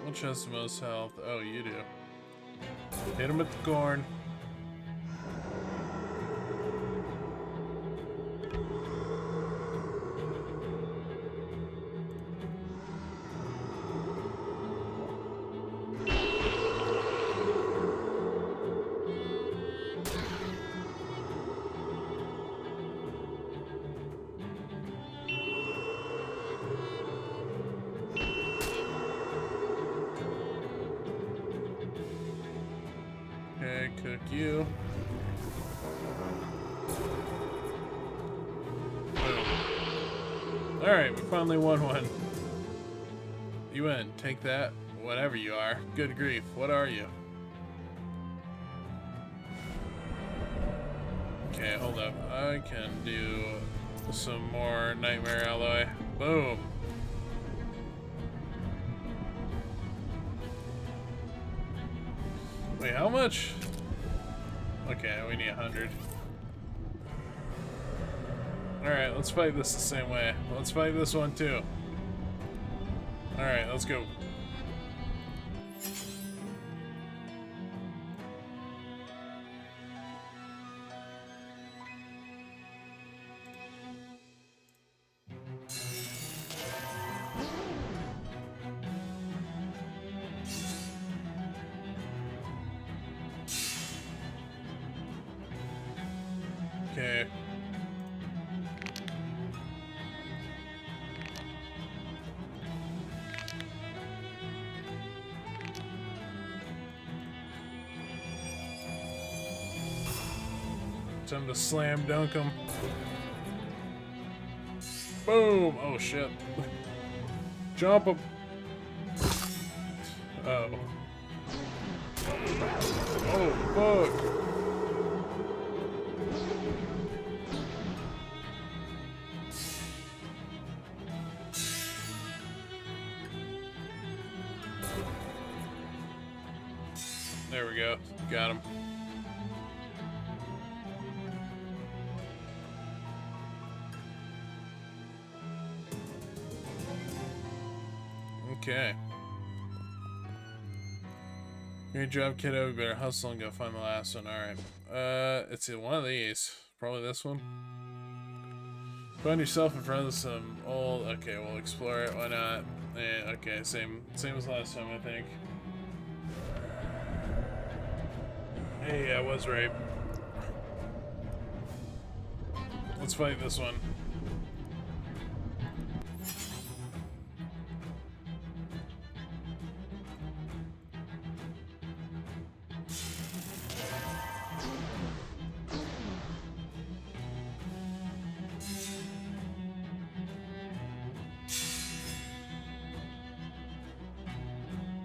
[SPEAKER 1] Which has the most health? Oh, you do. Hit him with the corn. Okay, cook you. Boom. Alright, we finally won one. You win. Take that, whatever you are. Good grief, what are you? Okay, hold up. I can do some more nightmare alloy. Boom. Wait, how much? Okay, we need 100. Alright, let's fight this the same way. Let's fight this one too. Alright, let's go. Okay. Time to slam dunk him. Boom! Oh shit. Jump him. Oh. Oh fuck. There we go. Got him. Okay. Great job, kiddo. We better hustle and go find the last one. Alright. It's in one of these. Probably this one. Find yourself in front of some old... Okay, we'll explore it. Why not? Okay, same as last time, I think. Hey, I was right. Let's fight this one.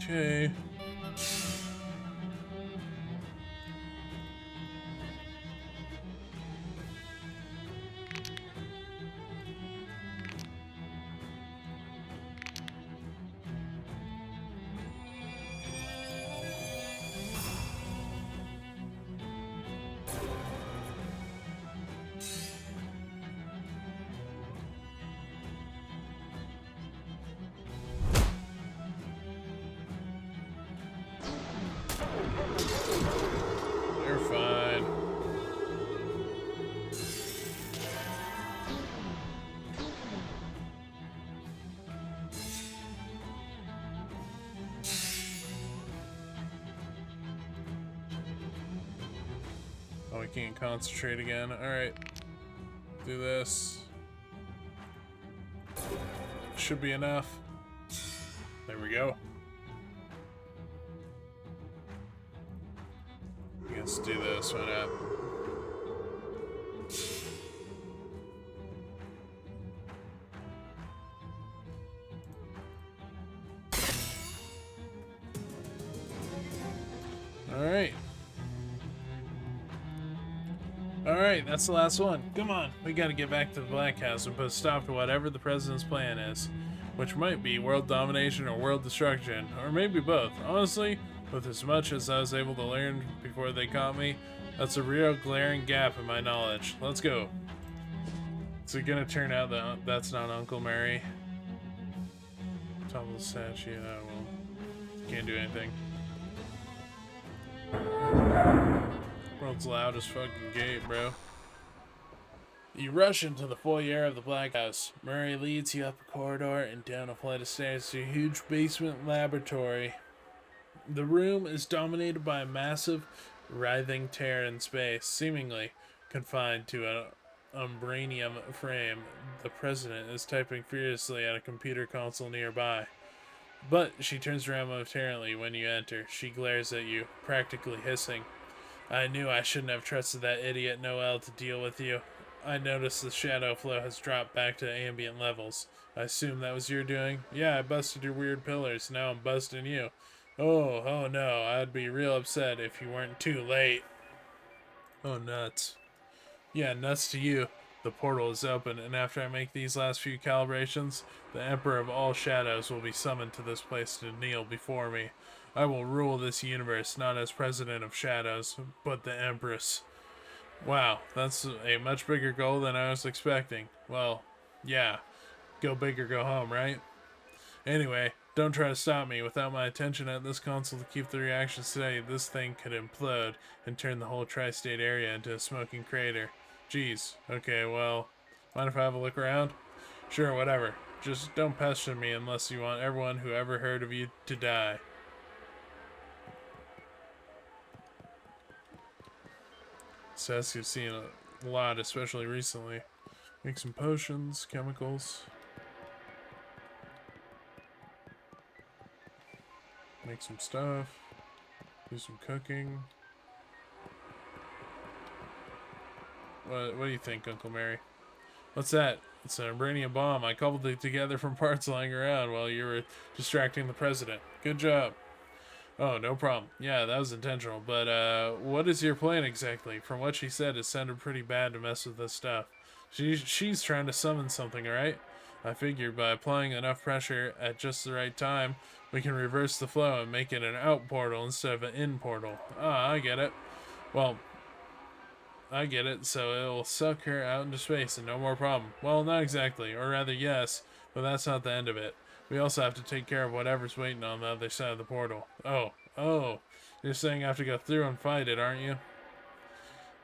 [SPEAKER 1] Okay. You're fine. Oh, we can't concentrate again. Alright. Do this. Should be enough. There we go. Let's do this. Why not? Alright. Alright, that's the last one. Come on. We gotta get back to the Black House and put a stop to whatever the president's plan is. Which might be world domination or world destruction. Or maybe both. Honestly, with as much as I was able to learn before they caught me, that's a real glaring gap in my knowledge. Let's go. Is it gonna turn out that that's not Uncle Mary? Top of the statue. Oh, well. Can't do anything. World's loudest fucking gate, bro. You rush into the foyer of the Black House. Murray leads you up a corridor and down a flight of stairs to a huge basement laboratory. The room is dominated by a massive, writhing tear in space, seemingly confined to an umbranium frame. The president is typing furiously at a computer console nearby. But she turns around momentarily when you enter. She glares at you, practically hissing. I knew I shouldn't have trusted that idiot Noel to deal with you. I noticed the shadow flow has dropped back to ambient levels. I assume that was your doing? Yeah, I busted your weird pillars. Now I'm busting you. Oh no, I'd be real upset if you weren't too late. Oh, nuts. Yeah, nuts to you. The portal is open, and after I make these last few calibrations, the Emperor of all Shadows will be summoned to this place to kneel before me. I will rule this universe, not as President of Shadows, but the Empress. Wow, that's a much bigger goal than I was expecting. Well, yeah. Go big or go home, right? Anyway, don't try to stop me. Without my attention at this console to keep the reactions steady, this thing could implode and turn the whole tri-state area into a smoking crater. Jeez. Okay, well, mind if I have a look around? Sure, whatever. Just don't pester me unless you want everyone who ever heard of you to die. Says you've seen A lot, especially recently. Make some potions, chemicals. Make some stuff. Do some cooking. What do you think, Uncle Mary? What's that? It's a Vibranium bomb. I cobbled it together from parts lying around while you were distracting the president. Good job. Oh, no problem. Yeah, that was intentional. But, what is your plan exactly? From what she said, it sounded pretty bad to mess with this stuff. She's trying to summon something, right? I figured by applying enough pressure at just the right time, we can reverse the flow and make it an out portal instead of an in portal. Ah, I get it. Well, I get it, so it'll suck her out into space and no more problem. Well, not exactly, or rather yes, but that's not the end of it. We also have to take care of whatever's waiting on the other side of the portal. Oh, you're saying I have to go through and fight it, aren't you?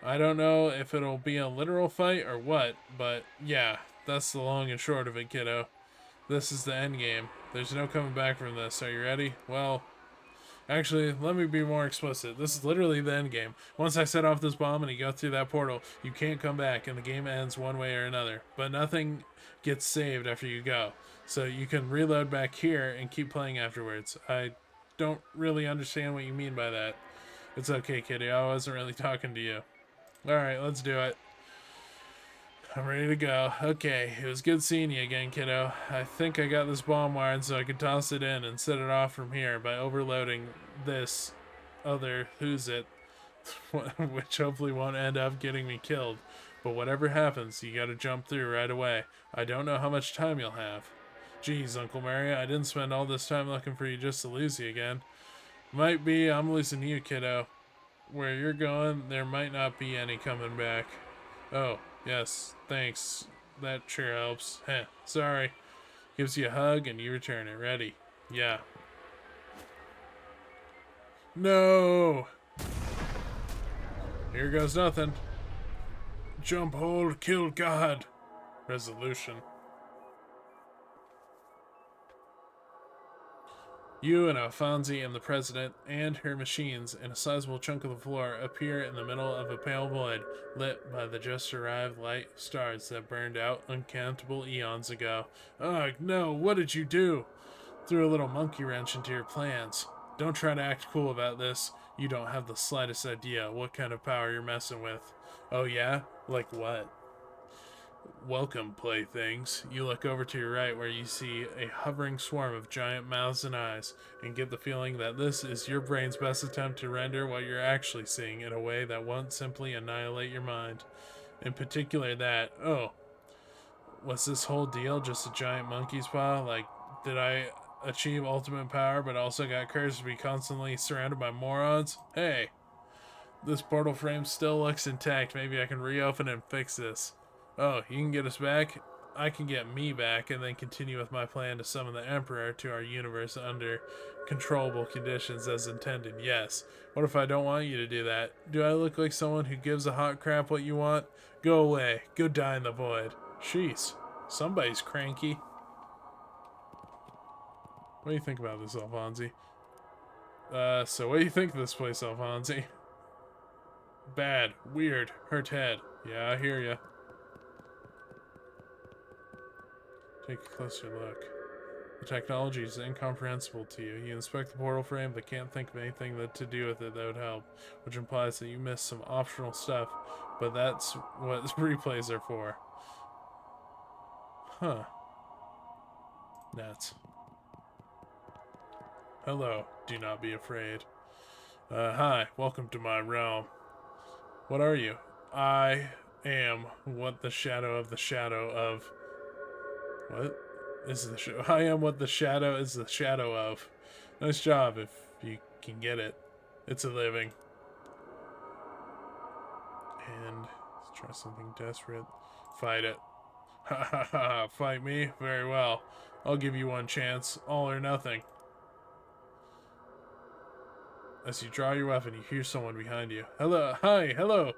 [SPEAKER 1] I don't know if it'll be a literal fight or what, but yeah, that's the long and short of it, kiddo. This is the end game. There's no coming back from this. Are you ready? Well, actually, let me be more explicit. This is literally the end game. Once I set off this bomb and you go through that portal, you can't come back, and the game ends one way or another. But nothing gets saved after you go. So you can reload back here and keep playing afterwards. I don't really understand what you mean by that. It's okay, kitty. I wasn't really talking to you. Alright, let's do it. I'm ready to go. Okay, it was good seeing you again, kiddo. I think I got this bomb wired so I can toss it in and set it off from here by overloading this other who's it, which hopefully won't end up getting me killed. But whatever happens, you gotta jump through right away. I don't know how much time you'll have. Geez, Uncle Mary, I didn't spend all this time looking for you just to lose you again. Might be I'm losing you, kiddo. Where you're going, there might not be any coming back. Oh, yes, thanks. That sure helps. Heh, sorry. Gives you a hug and you return it. Ready? Yeah. No! Here goes nothing. Jump, hold, kill God. Resolution. You and Alfonsi and the president and her machines and a sizable chunk of the floor appear in the middle of a pale void, lit by the just arrived light of stars that burned out uncountable eons ago. Ugh, no, what did you do? Threw a little monkey wrench into your plans. Don't try to act cool about this. You don't have the slightest idea what kind of power you're messing with. Oh yeah? Like what? Welcome, playthings. You look over to your right where you see a hovering swarm of giant mouths and eyes, and get the feeling that this is your brain's best attempt to render what you're actually seeing in a way that won't simply annihilate your mind. In particular that, oh, was this whole deal just a giant monkey's paw? Like, did I achieve ultimate power but also got cursed to be constantly surrounded by morons? Hey, this portal frame still looks intact. Maybe I can reopen it and fix this. Oh, you can get us back? I can get me back and then continue with my plan to summon the Emperor to our universe under controllable conditions as intended. Yes. What if I don't want you to do that? Do I look like someone who gives a hot crap what you want? Go away. Go die in the void. Jeez. Somebody's cranky. What do you think about this, Alfonsi? So what do you think of this place, Alfonsi? Bad. Weird. Hurt head. Yeah, I hear ya. Take a closer look. The technology is incomprehensible to you. You inspect the portal frame but can't think of anything to do with it that would help, which implies that you missed some optional stuff, but that's what replays are for. Huh. Nuts. Hello, do not be afraid. Hi, welcome to my realm. What are you? I am what the shadow of the shadow of... What is the show? I am what the shadow is the shadow of. Nice job if you can get it. It's a living. And let's try something desperate. Fight it. Ha ha ha. Fight me? Very well. I'll give you one chance. All or nothing. As you draw your weapon, you hear someone behind you. Hello. Hi. Hello.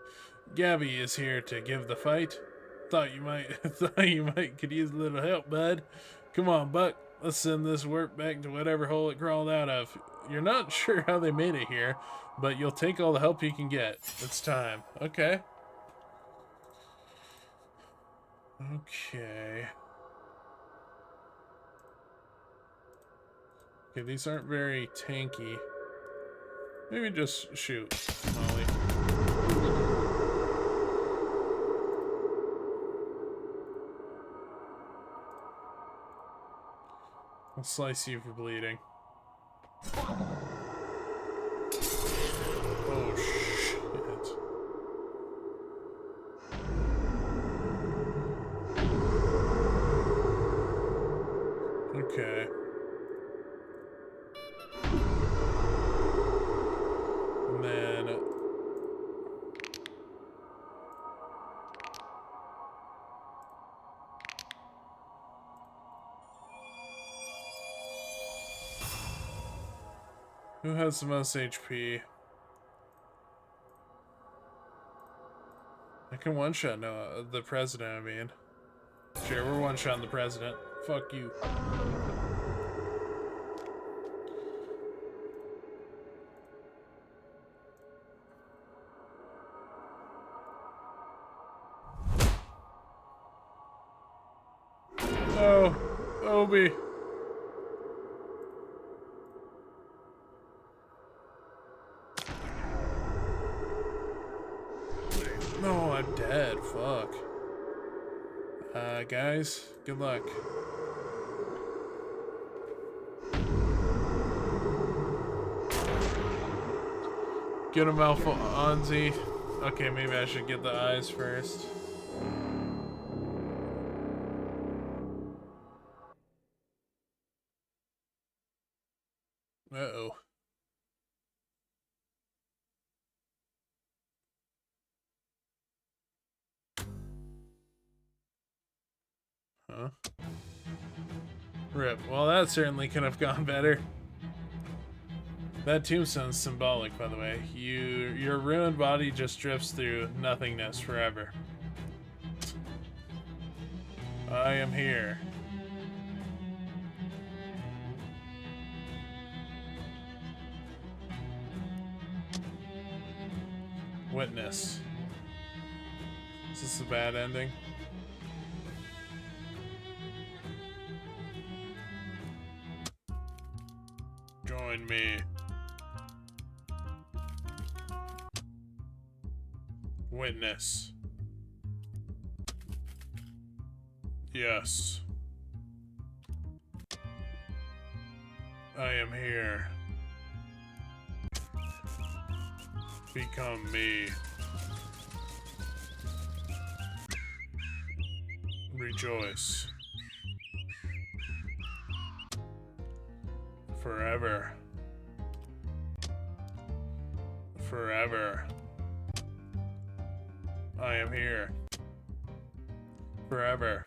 [SPEAKER 1] Gabby is here to give the fight. Thought you might could use a little help, bud. Come on, Buck. Let's send this work back to whatever hole it crawled out of. You're not sure how they made it here, but you'll take all the help you can get. It's time. Okay. Okay. Okay, these aren't very tanky. Maybe just shoot, Molly. I'll slice you for bleeding. Oh, shit. Okay. And then... who has the most HP? I can one-shot the president, I mean. Sure, we're one-shotting the president. Fuck you. Oh, Obi. No, I'm dead. Fuck. Guys, good luck. Get him, Alpha Anzi. Okay, maybe I should get the eyes first. Uh-oh. Huh? Rip. Well, that certainly could have gone better. That tombstone's symbolic, by the way. Your ruined body just drifts through nothingness forever. I am here. Witness. Is this a bad ending? Join me. Witness. Yes. I am here. Become me. Rejoice. Forever. Forever. I am here. Forever.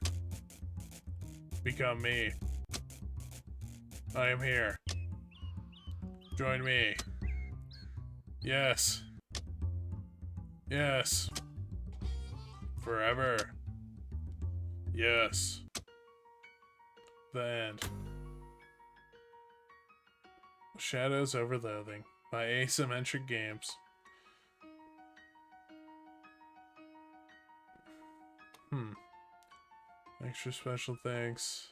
[SPEAKER 1] Become me. I am here. Join me. Yes. Yes. Forever. Yes. The end. Shadows Over Loathing by Asymmetric Games. Extra special thanks.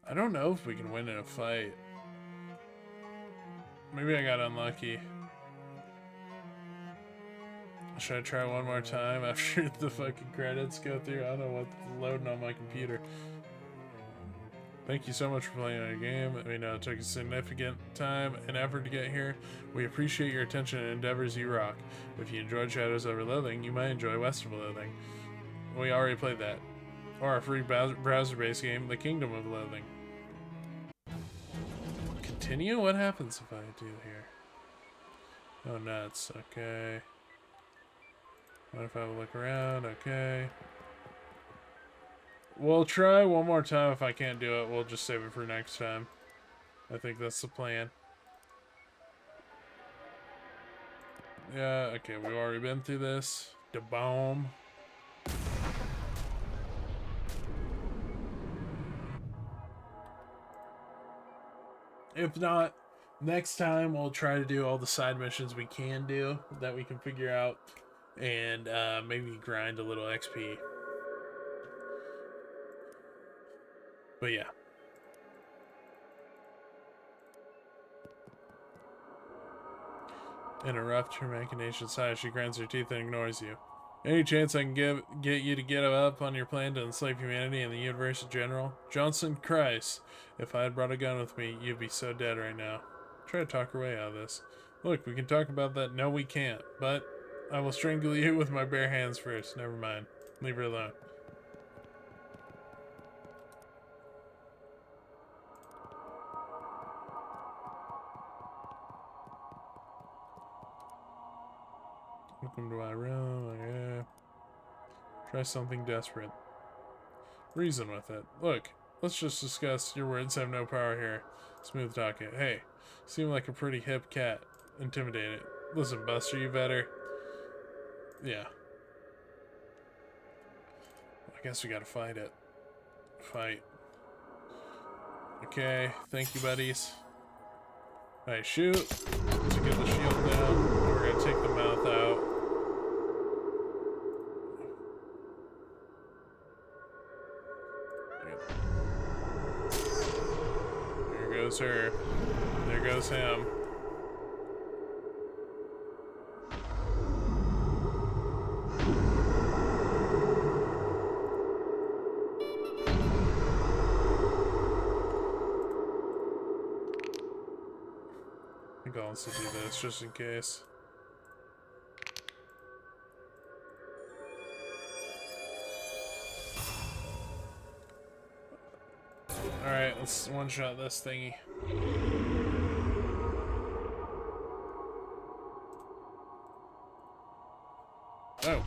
[SPEAKER 1] I don't know if we can win in a fight. Maybe I got unlucky. Should I try one more time after the fucking credits go through? I don't know what's loading on my computer. Thank you so much for playing our game. We know it took a significant time and effort to get here. We appreciate your attention and endeavors. You rock. If you enjoyed Shadows Over Loathing, you might enjoy West of Loathing. We already played that. Or our free browser-based game, The Kingdom of Loathing. Continue? What happens if I do here? Oh, nuts. Okay. What if I have a look around? Okay. We'll try one more time. If I can't do it, we'll just save it for next time. I think that's the plan. Yeah, okay, we've already been through this. Da boom. If not, next time we'll try to do all the side missions we can do that we can figure out, and maybe grind a little XP. But yeah. Interrupt her machinations high. She grinds her teeth and ignores you. Any chance I can get you to get up on your plan to enslave humanity and the universe in general? Johnson Christ, if I had brought a gun with me, you'd be so dead right now. Try to talk her way out of this. Look, we can talk about that. No, we can't. But I will strangle you with my bare hands first. Never mind. Leave her alone. Welcome to my room. Okay. Try something desperate. Reason with it. Look, let's just discuss. Your words have no power here. Smooth talking. Hey, seem like a pretty hip cat. Intimidated. Listen, Buster, you better. Yeah. I guess we gotta fight it. Fight. Okay, thank you, buddies. Alright, shoot. To get the shield down. We're gonna take the mouth out. There goes her. There goes him. I think I'll also do this just in case. Alright, let's one-shot this thingy. Oh.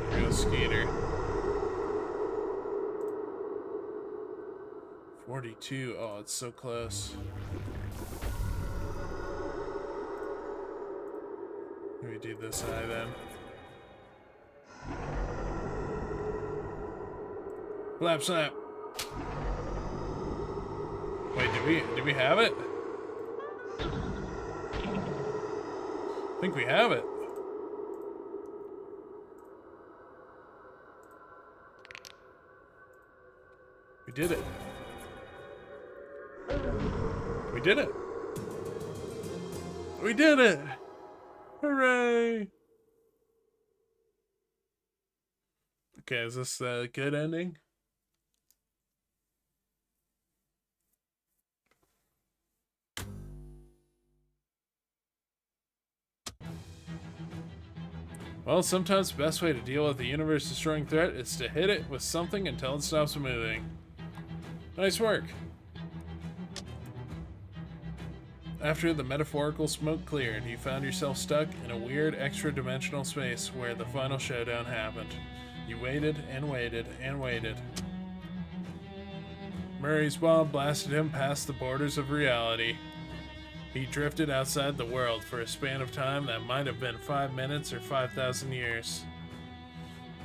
[SPEAKER 1] There goes Skeeter. 42. Oh, it's so close. Let me do this eye then. Flap slap. Wait, did we have it? I think we have it. We did it. We did it. We did it. Hooray. Okay, is this a good ending? Well, sometimes the best way to deal with a universe-destroying threat is to hit it with something until it stops moving. Nice work. After the metaphorical smoke cleared, you found yourself stuck in a weird extra-dimensional space where the final showdown happened. You waited and waited and waited. Murray's bomb blasted him past the borders of reality. He drifted outside the world for a span of time that might have been 5 minutes or 5,000 years.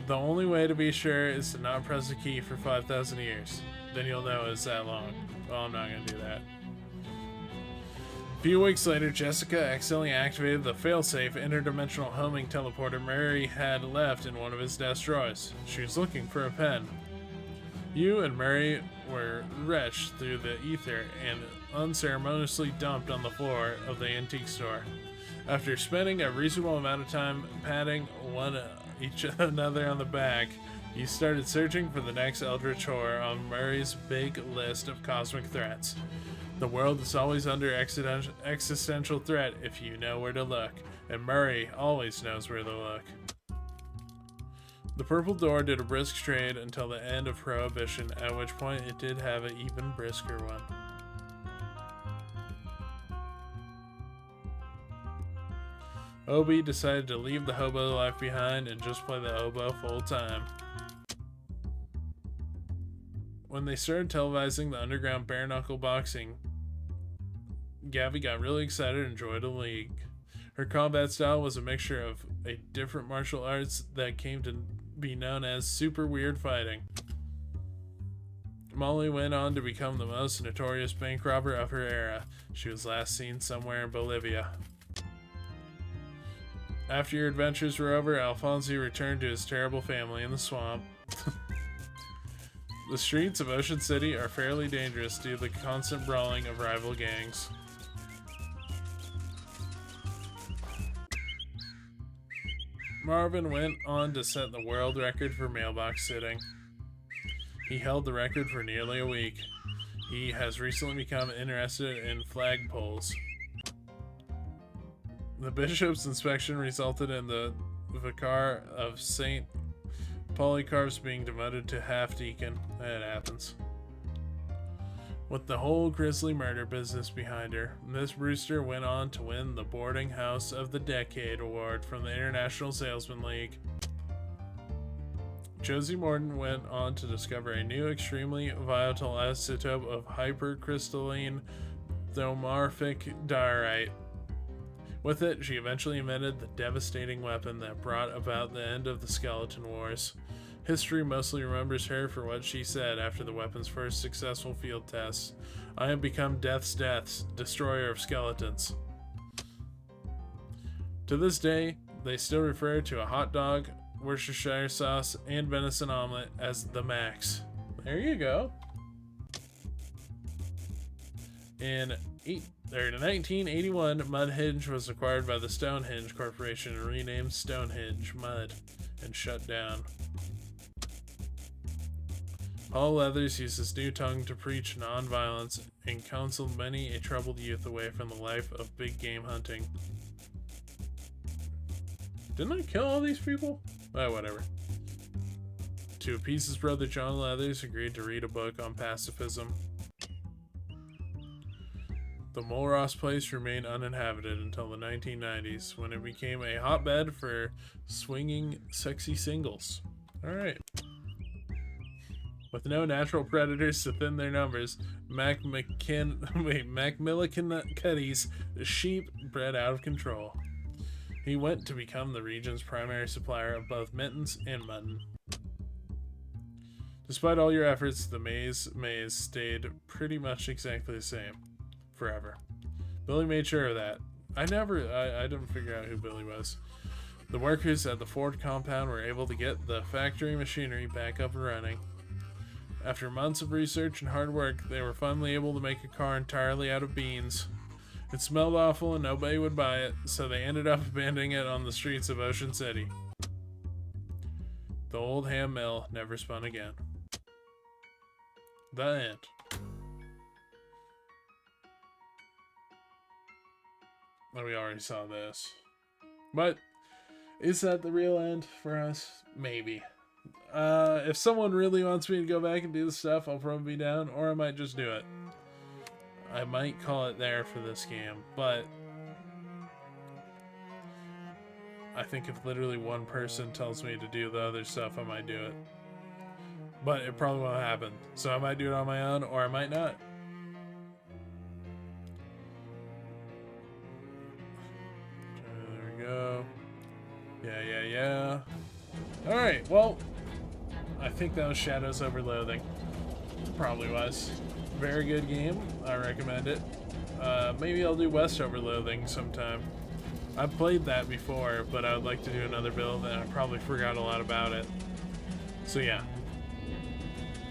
[SPEAKER 1] The only way to be sure is to not press the key for 5,000 years. Then you'll know it's that long. Well, I'm not going to do that. A few weeks later, Jessica accidentally activated the failsafe interdimensional homing teleporter Murray had left in one of his destroys. She was looking for a pen. You and Murray were wretched through the ether and unceremoniously dumped on the floor of the antique store. After spending a reasonable amount of time patting each another on the back, you started searching for the next eldritch horror on Murray's big list of cosmic threats. The world is always under existential threat if you know where to look, and Murray always knows where to look. The purple door did a brisk trade until the end of Prohibition, at which point it did have an even brisker one. Obi decided to leave the hobo life behind and just play the oboe full time. When they started televising the underground bare knuckle boxing, Gabby got really excited and joined a league. Her combat style was a mixture of a different martial arts that came to be known as super weird fighting. Molly went on to become the most notorious bank robber of her era. She was last seen somewhere in Bolivia. After your adventures were over, Alfonsi returned to his terrible family in the swamp. The streets of Ocean City are fairly dangerous due to the constant brawling of rival gangs. Marvin went on to set the world record for mailbox sitting. He held the record for nearly a week. He has recently become interested in flagpoles. The bishop's inspection resulted in the vicar of St. Polycarp's being demoted to half-deacon. That happens. With the whole grisly murder business behind her, Miss Brewster went on to win the Boarding House of the Decade award from the International Salesman League. Josie Morton went on to discover a new extremely volatile isotope of hypercrystalline thomorphic diorite. With it, she eventually invented the devastating weapon that brought about the end of the Skeleton Wars. History mostly remembers her for what she said after the weapon's first successful field tests. "I have become Death's Death, destroyer of skeletons." To this day, they still refer to a hot dog, Worcestershire sauce, and venison omelet as the Max. There you go. In 1981, Mudhenge was acquired by the Stonehenge Corporation and renamed Stonehenge Mud and shut down. Paul Leathers used his new tongue to preach nonviolence and counseled many a troubled youth away from the life of big game hunting. Didn't I kill all these people? Oh, whatever. To appease his brother, John Leathers agreed to read a book on pacifism. The Mulross place remained uninhabited until the 1990s, when it became a hotbed for swinging sexy singles. Alright. With no natural predators to thin their numbers, McMillicuddy's sheep bred out of control. He went to become the region's primary supplier of both mittens and mutton. Despite all your efforts, the maze stayed pretty much exactly the same. Forever. Billy made sure of that. I didn't figure out who Billy was. The workers at the Ford compound were able to get the factory machinery back up and running. After months of research and hard work, they were finally able to make a car entirely out of beans. It smelled awful and nobody would buy it, so they ended up abandoning it on the streets of Ocean City. The old ham mill never spun again. The end. Well, we already saw this. But is that the real end for us? Maybe. If someone really wants me to go back and do the stuff, I'll probably be down, or I might just do it. I might call it there for this game, but I think if literally one person tells me to do the other stuff, I might do it. But it probably won't happen. So I might do it on my own, or I might not. There we go. Yeah. Alright, well, I think that was Shadows Over Loathing. Probably was. Very good game. I recommend it. Maybe I'll do West Over Loathing sometime. I've played that before, but I would like to do another build, and I probably forgot a lot about it. So yeah.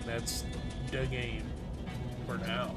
[SPEAKER 1] That's the game for now.